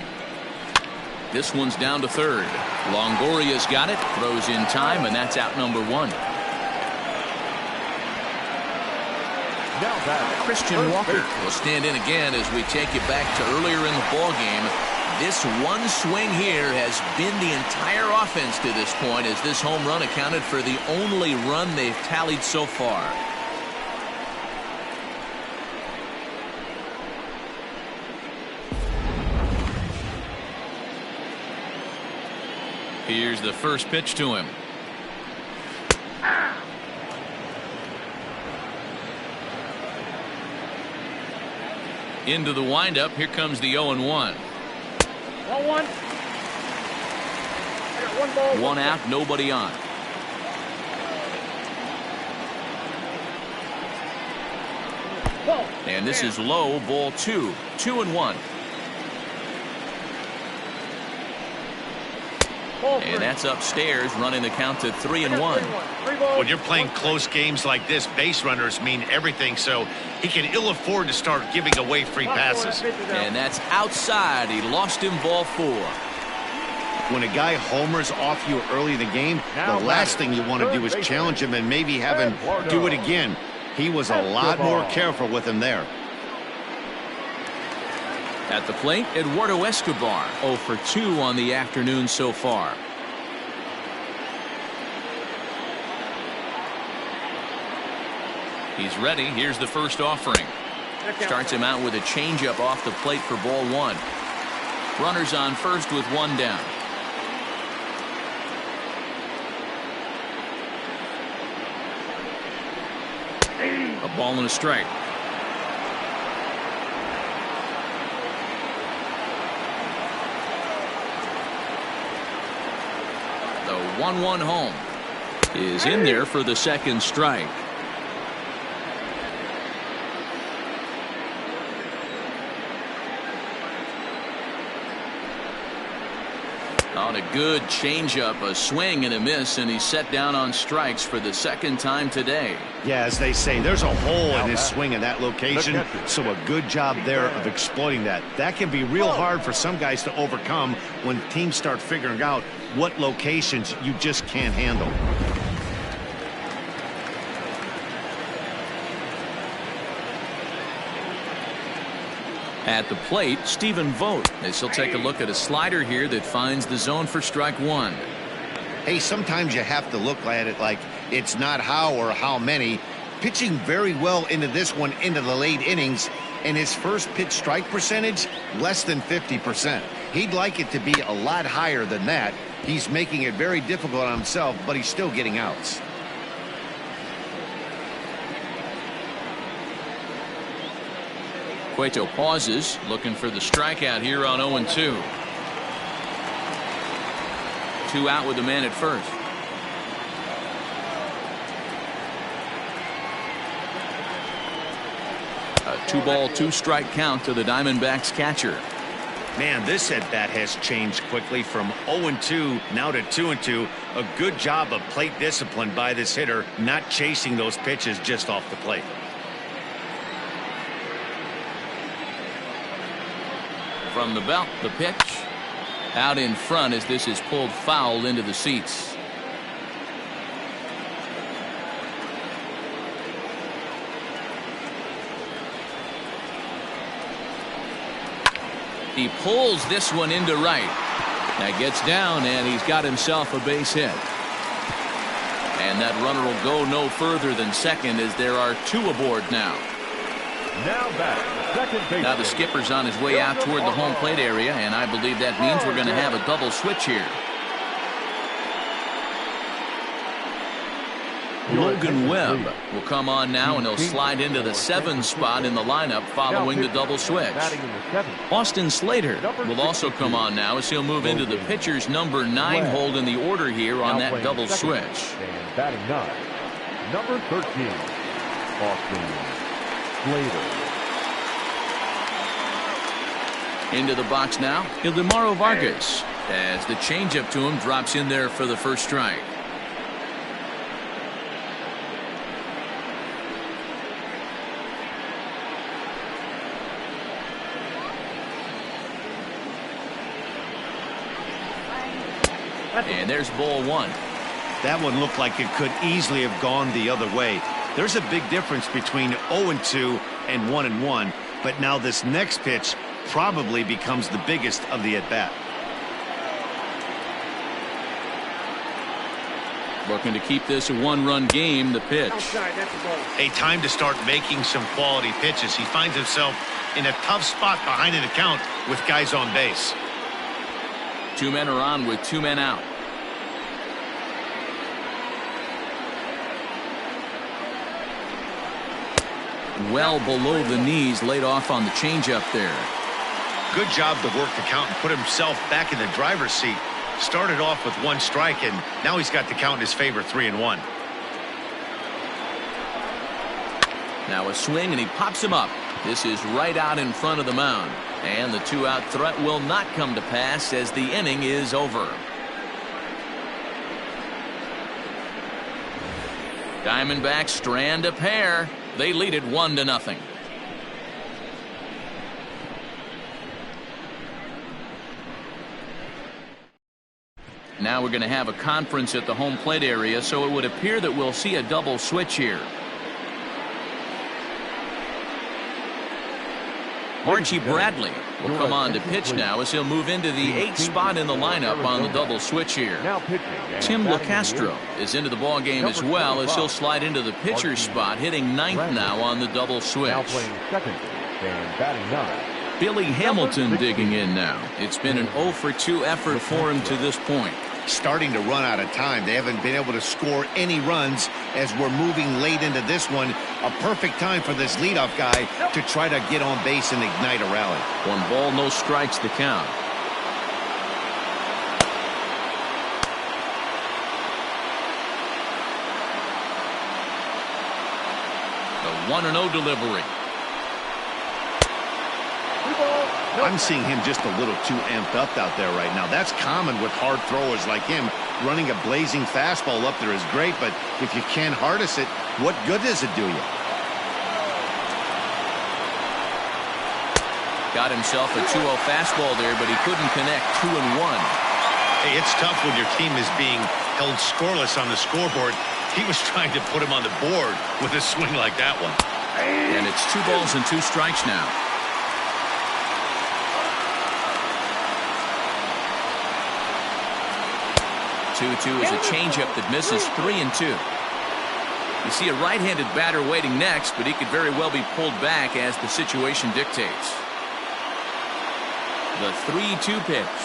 This one's down to third. Longoria's got it, throws in time, and that's out number one. Christian Walker will stand in again as we take you back to earlier in the ball game. This one swing here has been the entire offense to this point, as this home run accounted for the only run they've tallied so far. Here's the first pitch to him. Into the windup. Here comes the 0-1. 1-1. One out, nobody on. And this is low, ball 2. 2-1. And that's upstairs, running the count to 3-1. When you're playing close games like this, base runners mean everything, so he can ill afford to start giving away free passes. And that's outside. He lost him, ball 4. When a guy homers off you early in the game, the last thing you want to do is challenge him and maybe have him do it again. He was a lot more careful with him there. At the plate, Eduardo Escobar, 0 for 2 on the afternoon so far. He's ready. Here's the first offering. Starts him out with a changeup off the plate for ball 1. Runners on first with one down. A ball and a strike. The 1-1 home is in there for the second strike. On a good changeup, a swing and a miss, and he's set down on strikes for the second time today. Yeah, as they say, there's a hole in his swing in that location, so a good job there of exploiting that. That can be real hard for some guys to overcome when teams start figuring out what locations you just can't handle. At the plate, Stephen Vogt, as he'll take a look at a slider here that finds the zone for strike 1. Hey, sometimes you have to look at it like it's not how or how many. Pitching very well into this one into the late innings, and his first pitch strike percentage less than 50%. He'd like it to be a lot higher than that. He's making it very difficult on himself, but he's still getting outs. Cueto pauses, looking for the strikeout here on 0-2. 2 out with the man at first. A 2-ball, 2-strike count to the Diamondbacks catcher. Man, this at-bat has changed quickly from 0-2 now to 2-2. A good job of plate discipline by this hitter, not chasing those pitches just off the plate. From the belt, the pitch out in front as this is pulled foul into the seats. He pulls this one into right. That gets down, and he's got himself a base hit. And that runner will go no further than second, as there are 2 aboard now. Now the skipper's on his way out toward the home plate area, and I believe that means we're going to have a double switch here. Logan Webb will come on now, and he'll slide into the 7 spot in the lineup following the double switch. Austin Slater will also come on now, as he'll move into the pitcher's number 9 hold in the order here on that double switch. And batting 9, number 13, Austin Slater. Into the box now, Ildemaro Vargas, as the changeup to him drops in there for the first strike. And there's ball one. That one looked like it could easily have gone the other way. There's a big difference between 0-2 and 1-1, but now this next pitch probably becomes the biggest of the at-bat. Looking to keep this a one-run game. The pitch. Outside, that's a ball. A time to start making some quality pitches. He finds himself in a tough spot behind an account with guys on base. 2 men are on with 2 men out. Well below the knees, laid off on the changeup there. Good job to work the count and put himself back in the driver's seat. Started off with 1 strike, and now he's got the count in his favor, 3-1. Now a swing, and he pops him up. This is right out in front of the mound. And the 2-out threat will not come to pass as the inning is over. Diamondbacks strand a pair. They lead it 1-0. Now we're going to have a conference at the home plate area, so it would appear that we'll see a double switch here. Archie Bradley will come on to pitch now as he'll move into the 8th spot in the lineup on the double switch here. Tim LaCastro is into the ball game as well as he'll slide into the pitcher's spot, hitting 9th now on the double switch. Billy Hamilton digging in now. It's been an 0-for-2 effort for him to this point. Starting to run out of time. They haven't been able to score any runs as we're moving late into this one. A perfect time for this leadoff guy to try to get on base and ignite a rally. 1 ball, no strikes the count. The 1-0 delivery. I'm seeing him just a little too amped up out there right now. That's common with hard throwers like him. Running a blazing fastball up there is great, but if you can't harness it, what good does it do you? Got himself a 2-0 fastball there, but he couldn't connect. 2-1. Hey, it's tough when your team is being held scoreless on the scoreboard. He was trying to put him on the board with a swing like that one. And it's 2 balls and 2 strikes now. 2-2 is a changeup that misses. 3-2. You see a right-handed batter waiting next, but he could very well be pulled back as the situation dictates. The 3-2 pitch.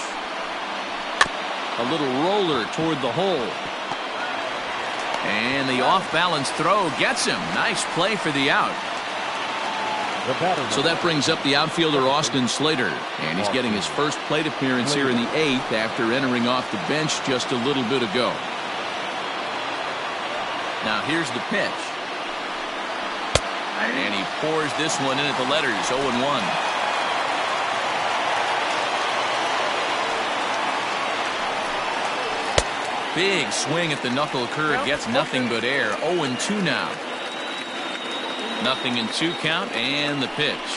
A little roller toward the hole. And the off-balance throw gets him. Nice play for the out. So that brings up the outfielder Austin Slater, and he's getting his first plate appearance here in the 8th after entering off the bench just a little bit ago. Now here's the pitch. And he pours this one in at the letters. 0-1. Big swing at the knuckle curve, gets nothing but air. 0-2 now. 0-2 count, and the pitch.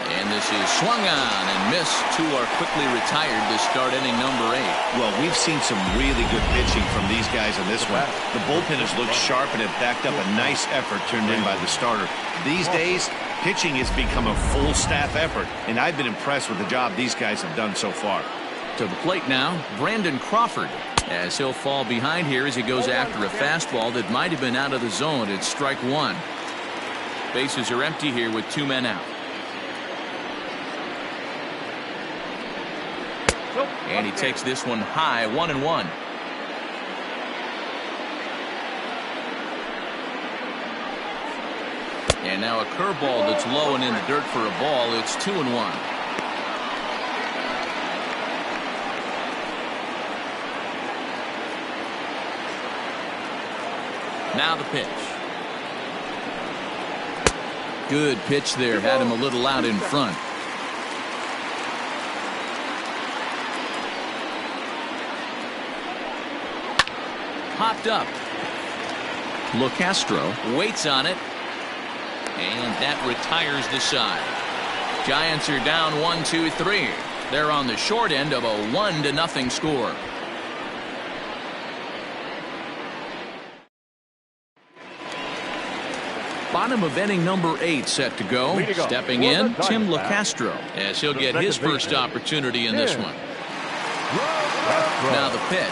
And this is swung on and missed. 2 are quickly retired to start inning number 8. Well, we've seen some really good pitching from these guys on this one. The bullpen has looked sharp and have backed up a nice effort turned in by the starter. These days, pitching has become a full staff effort, and I've been impressed with the job these guys have done so far. To the plate now, Brandon Crawford, as he'll fall behind here as he goes after a fastball that might have been out of the zone. It's strike 1. Bases are empty here with 2 men out. And he takes this one high. 1-1. And now a curveball that's low and in the dirt for a ball. It's 2-1. Now the pitch. Good pitch there. Had him a little out in front. Popped up. LaCastro waits on it. And that retires the side. Giants are down 1-2-3. They're on the short end of a 1-0 score. Bottom of inning number 8 set to go. Stepping in, Tim LeCastro, as he'll get his first opportunity in this one. Now the pitch.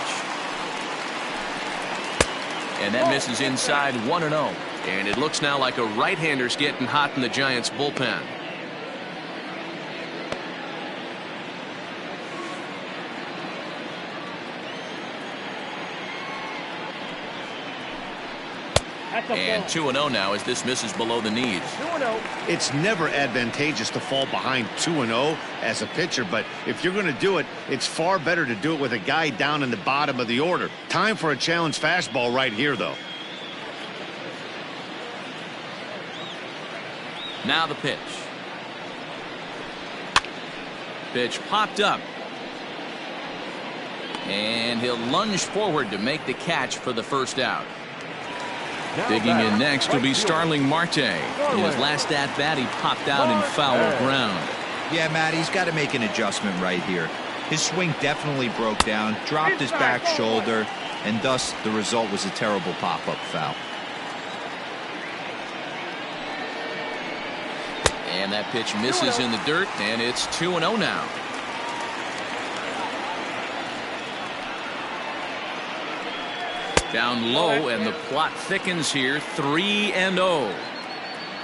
And that misses inside 1-0. And it looks now like a right-hander's getting hot in the Giants bullpen. And 2-0 now as this misses below the knees. 2-0. It's never advantageous to fall behind 2-0 as a pitcher, but if you're going to do it, it's far better to do it with a guy down in the bottom of the order. Time for a challenge fastball right here, though. Now the pitch. Pitch popped up. And he'll lunge forward to make the catch for the first out. Digging in next will be Starling Marte. In his last at-bat, he popped out in foul ground. Yeah, Matt, he's got to make an adjustment right here. His swing definitely broke down, dropped his back shoulder, and thus the result was a terrible pop-up foul. And that pitch misses in the dirt, and it's 2-0 now. Down low, and the plot thickens here, 3-0.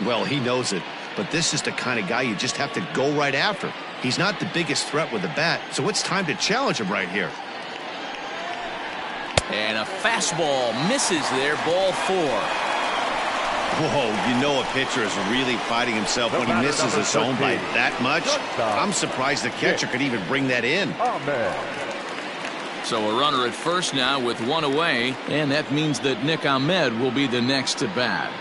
Well, he knows it, but this is the kind of guy you just have to go right after. He's not the biggest threat with the bat, so it's time to challenge him right here. And a fastball misses there, ball 4. Whoa, you know a pitcher is really fighting himself when he misses a zone by that much. I'm surprised the catcher could even bring that in. So a runner at first now with 1 away, and that means that Nick Ahmed will be the next to bat.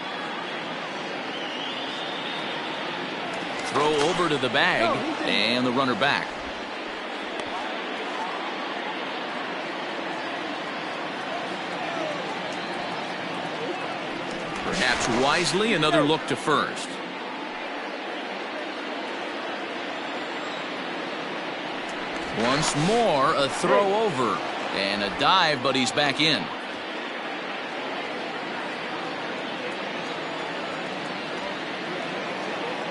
Throw over to the bag, and the runner back. Perhaps wisely, another look to first. Once more, a throw over and a dive, but he's back in.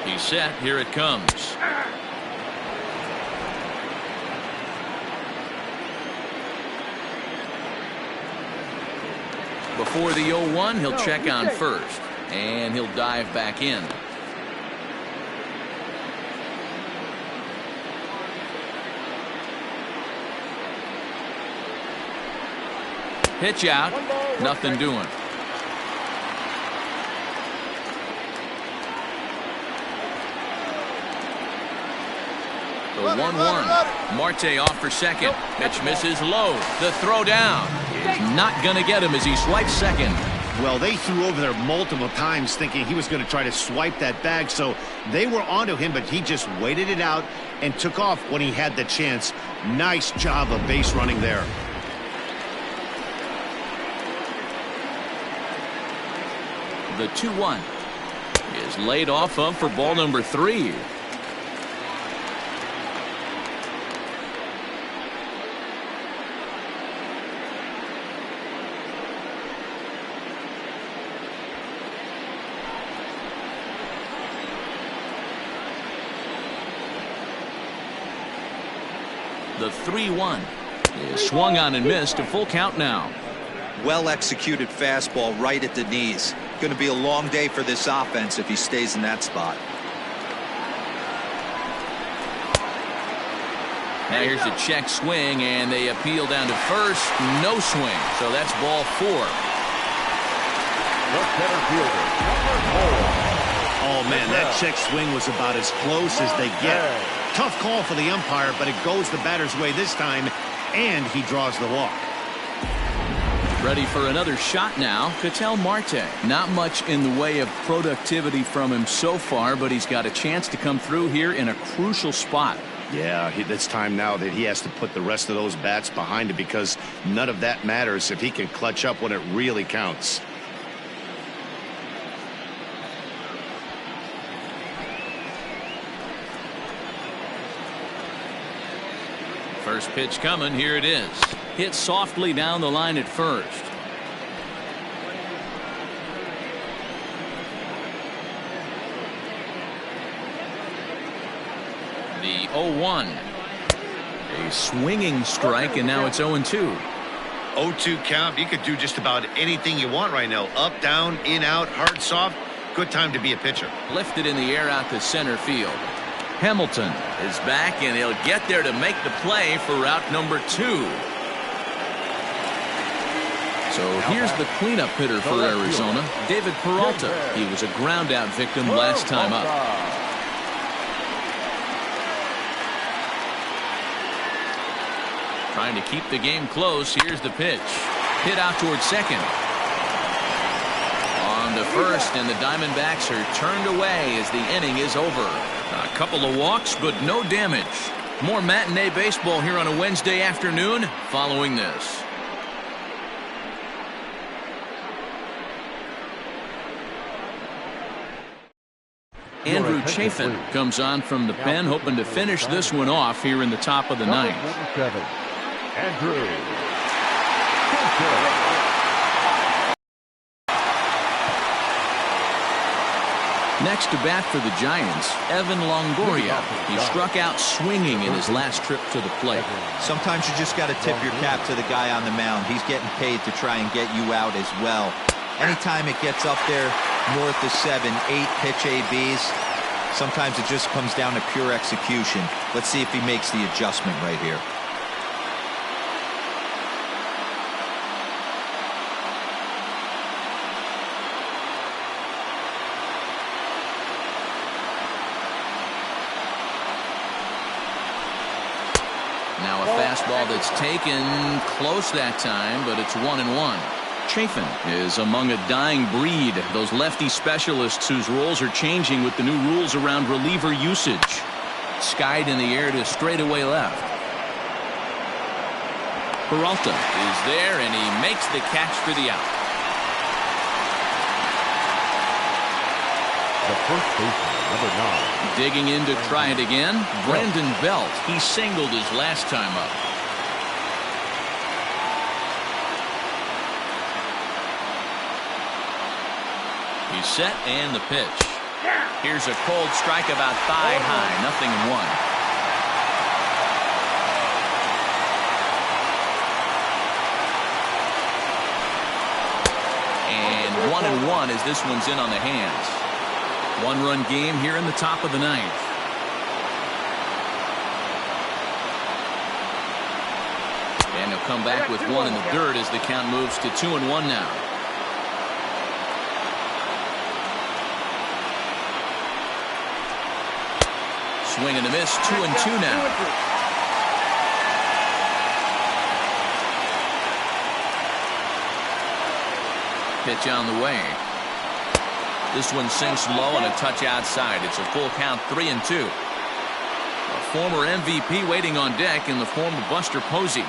He's set. Here it comes. Before the 0-1, he'll check on first, and he'll dive back in. Pitch out, nothing doing. The 1-1. Marte off for second. Pitch misses low. The throw down is not going to get him as he swipes second. Well, they threw over there multiple times thinking he was going to try to swipe that bag, so they were onto him, but he just waited it out and took off when he had the chance. Nice job of base running there. The 2-1 is laid off of for ball number 3. The 3-1 is swung on and missed. A full count now. Well executed fastball right at the knees. Going to be a long day for this offense if he stays in that spot. Now here's a check swing, and they appeal down to first. No swing, so that's ball 4. The center fielder, number 4. Oh, man, that check swing was about as close as they get. Tough call for the umpire, but it goes the batter's way this time, and he draws the walk. Ready for another shot now. Ketel Marte. Not much in the way of productivity from him so far, but he's got a chance to come through here in a crucial spot. Yeah, it's time now that he has to put the rest of those bats behind him, because none of that matters if he can clutch up when it really counts. First pitch coming. Here it is. Hit softly down the line at first. 0-1. A swinging strike, and now it's 0-2. 0-2 count. You could do just about anything you want right now. Up, down, in, out, hard, soft. Good time to be a pitcher. Lifted in the air out to center field. Hamilton is back, and he'll get there to make the play for route number 2. So here's the cleanup hitter for Arizona, David Peralta. He was a ground-out victim last time up. Trying to keep the game close. Here's the pitch. Hit out towards second. On to first, and the Diamondbacks are turned away as the inning is over. A couple of walks, but no damage. More matinee baseball here on a Wednesday afternoon following this. Andrew Chafin comes on from the pen, hoping to finish this one off here in the top of the ninth. Andrew. Next to bat for the Giants, Evan Longoria. He struck out swinging in his last trip to the plate. Sometimes you just got to tip your cap to the guy on the mound. He's getting paid to try and get you out as well. Anytime it gets up there north of 7, 8 pitch ABs, sometimes it just comes down to pure execution. Let's see if he makes the adjustment right here. Now a fastball that's taken close that time, but it's 1-1. Chafin is among a dying breed, those lefty specialists whose roles are changing with the new rules around reliever usage. Skied in the air to straightaway left. Peralta is there, and he makes the catch for the out. The first baseman, number 9. Digging in to try it again, Brandon Belt. He singled his last time up. He's set, and the pitch. Here's a cold strike about thigh high, 0-1. And 1-1 as this one's in on the hands. One-run game here in the top of the ninth. And he'll come back with one in the dirt as the count moves to 2-1 now. Swing and a miss, 2-2 now. Pitch on the way. This one sinks low and a touch outside. It's a full count, 3-2. A former MVP waiting on deck in the form of Buster Posey.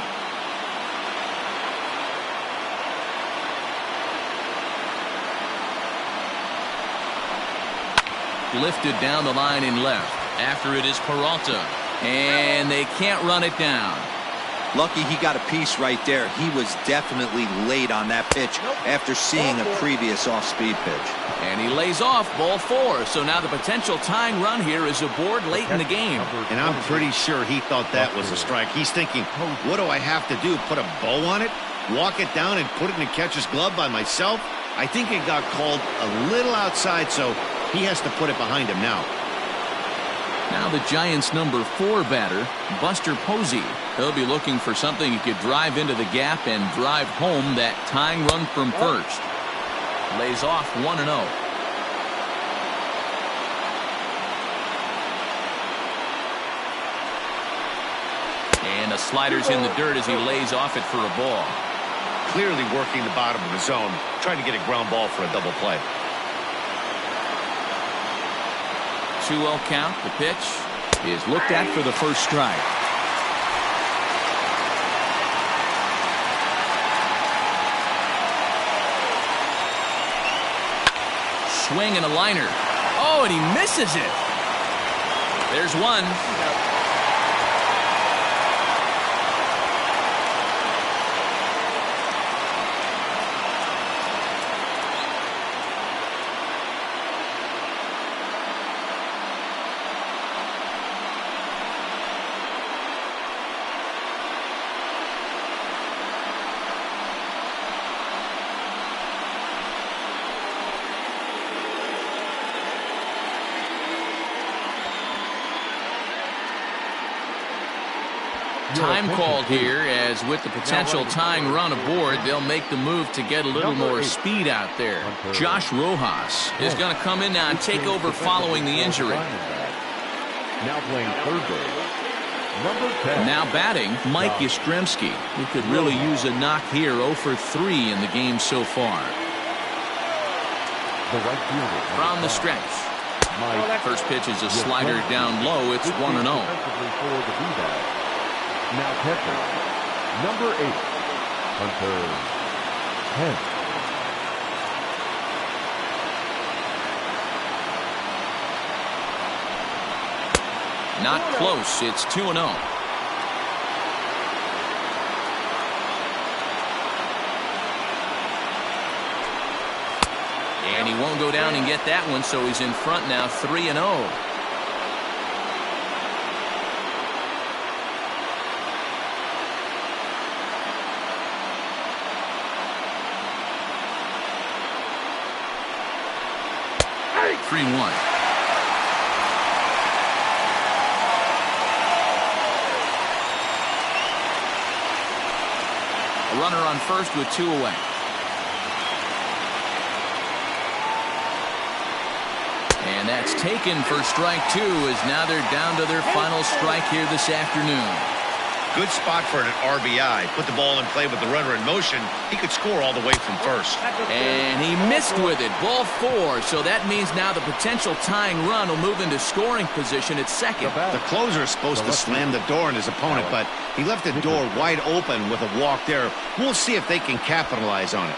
Lifted down the line in left. After it is Peralta, and they can't run it down. Lucky he got a piece right there. He was definitely late on that pitch after seeing a previous off-speed pitch. And he lays off ball 4. So now the potential tying run here is aboard late in the game. And I'm pretty sure he thought that was a strike. He's thinking, what do I have to do? Put a bow on it? Walk it down and put it in the catcher's glove by myself? I think it got called a little outside, so he has to put it behind him now. Now the Giants' number 4 batter, Buster Posey. He'll be looking for something he could drive into the gap and drive home that tying run from first. Lays off 1-0. And the slider's in the dirt as he lays off it for a ball. Clearly working the bottom of the zone, trying to get a ground ball for a double play. 2-0 count. The pitch is looked at for the first strike. Swing and a liner. Oh, and he misses it. There's one. Time called here, as with the potential tying run aboard, they'll make the move to get a little more speed out there. Josh Rojas is going to come in now and take over following the injury. Now playing third base, number 10. Now batting, Mike Yastrzemski, who could really use a knock here. 0 for 3 in the game so far. The right fielder From the stretch. First pitch is a slider down low. It's 1-0. Now catcher, number 8, Hunter Pence. Not close. It's 2-0. And he won't go down and get that one, so he's in front now, 3-0. Hey, 3-1. A runner on first with 2 away. And that's taken for strike 2, as now they're down to their final strike here this afternoon. Good spot for an RBI. Put the ball in play with the runner in motion. He could score all the way from first. And he missed with it. Ball 4. So that means now the potential tying run will move into scoring position at second. The closer is supposed to slam the door on his opponent, but he left the door wide open with a walk there. We'll see if they can capitalize on it.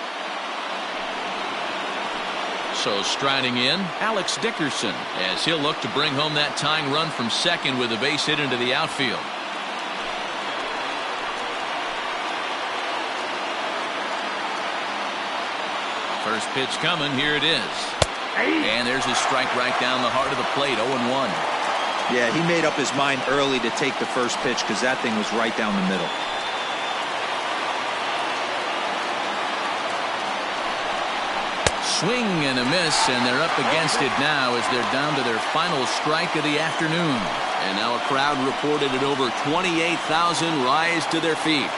So striding in, Alex Dickerson, as he'll look to bring home that tying run from second with a base hit into the outfield. First pitch coming. Here it is. And there's his strike right down the heart of the plate. 0-1. Yeah, he made up his mind early to take the first pitch because that thing was right down the middle. Swing and a miss, and they're up against it now as they're down to their final strike of the afternoon. And now a crowd reported at over 28,000 rise to their feet.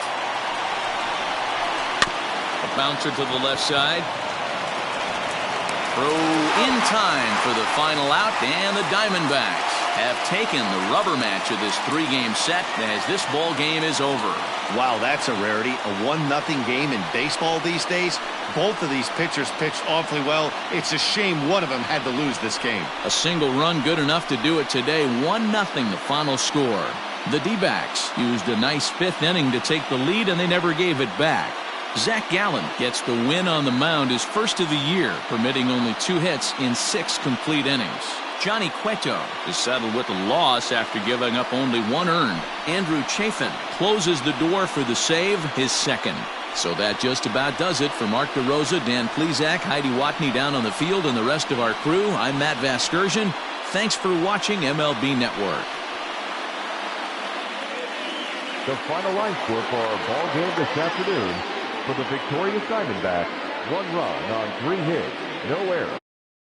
A bouncer to the left side. Throw in time for the final out, and the Diamondbacks have taken the rubber match of this 3-game set as this ball game is over. Wow, that's a rarity. A 1-0 game in baseball these days. Both of these pitchers pitched awfully well. It's a shame one of them had to lose this game. A single run good enough to do it today. 1-0 the final score. The D-backs used a nice 5th inning to take the lead, and they never gave it back. Zach Gallen gets the win on the mound, his first of the year, permitting only 2 hits in 6 complete innings. Johnny Cueto is settled with a loss after giving up only 1 earned. Andrew Chafin closes the door for the save, his second. So that just about does it. For Mark DeRosa, Dan Plesac, Heidi Watney down on the field, and the rest of our crew, I'm Matt Vasgersian. Thanks for watching MLB Network. The final line score for our ball game this afternoon: for the victorious Diamondbacks, 1 run on 3 hits, no errors.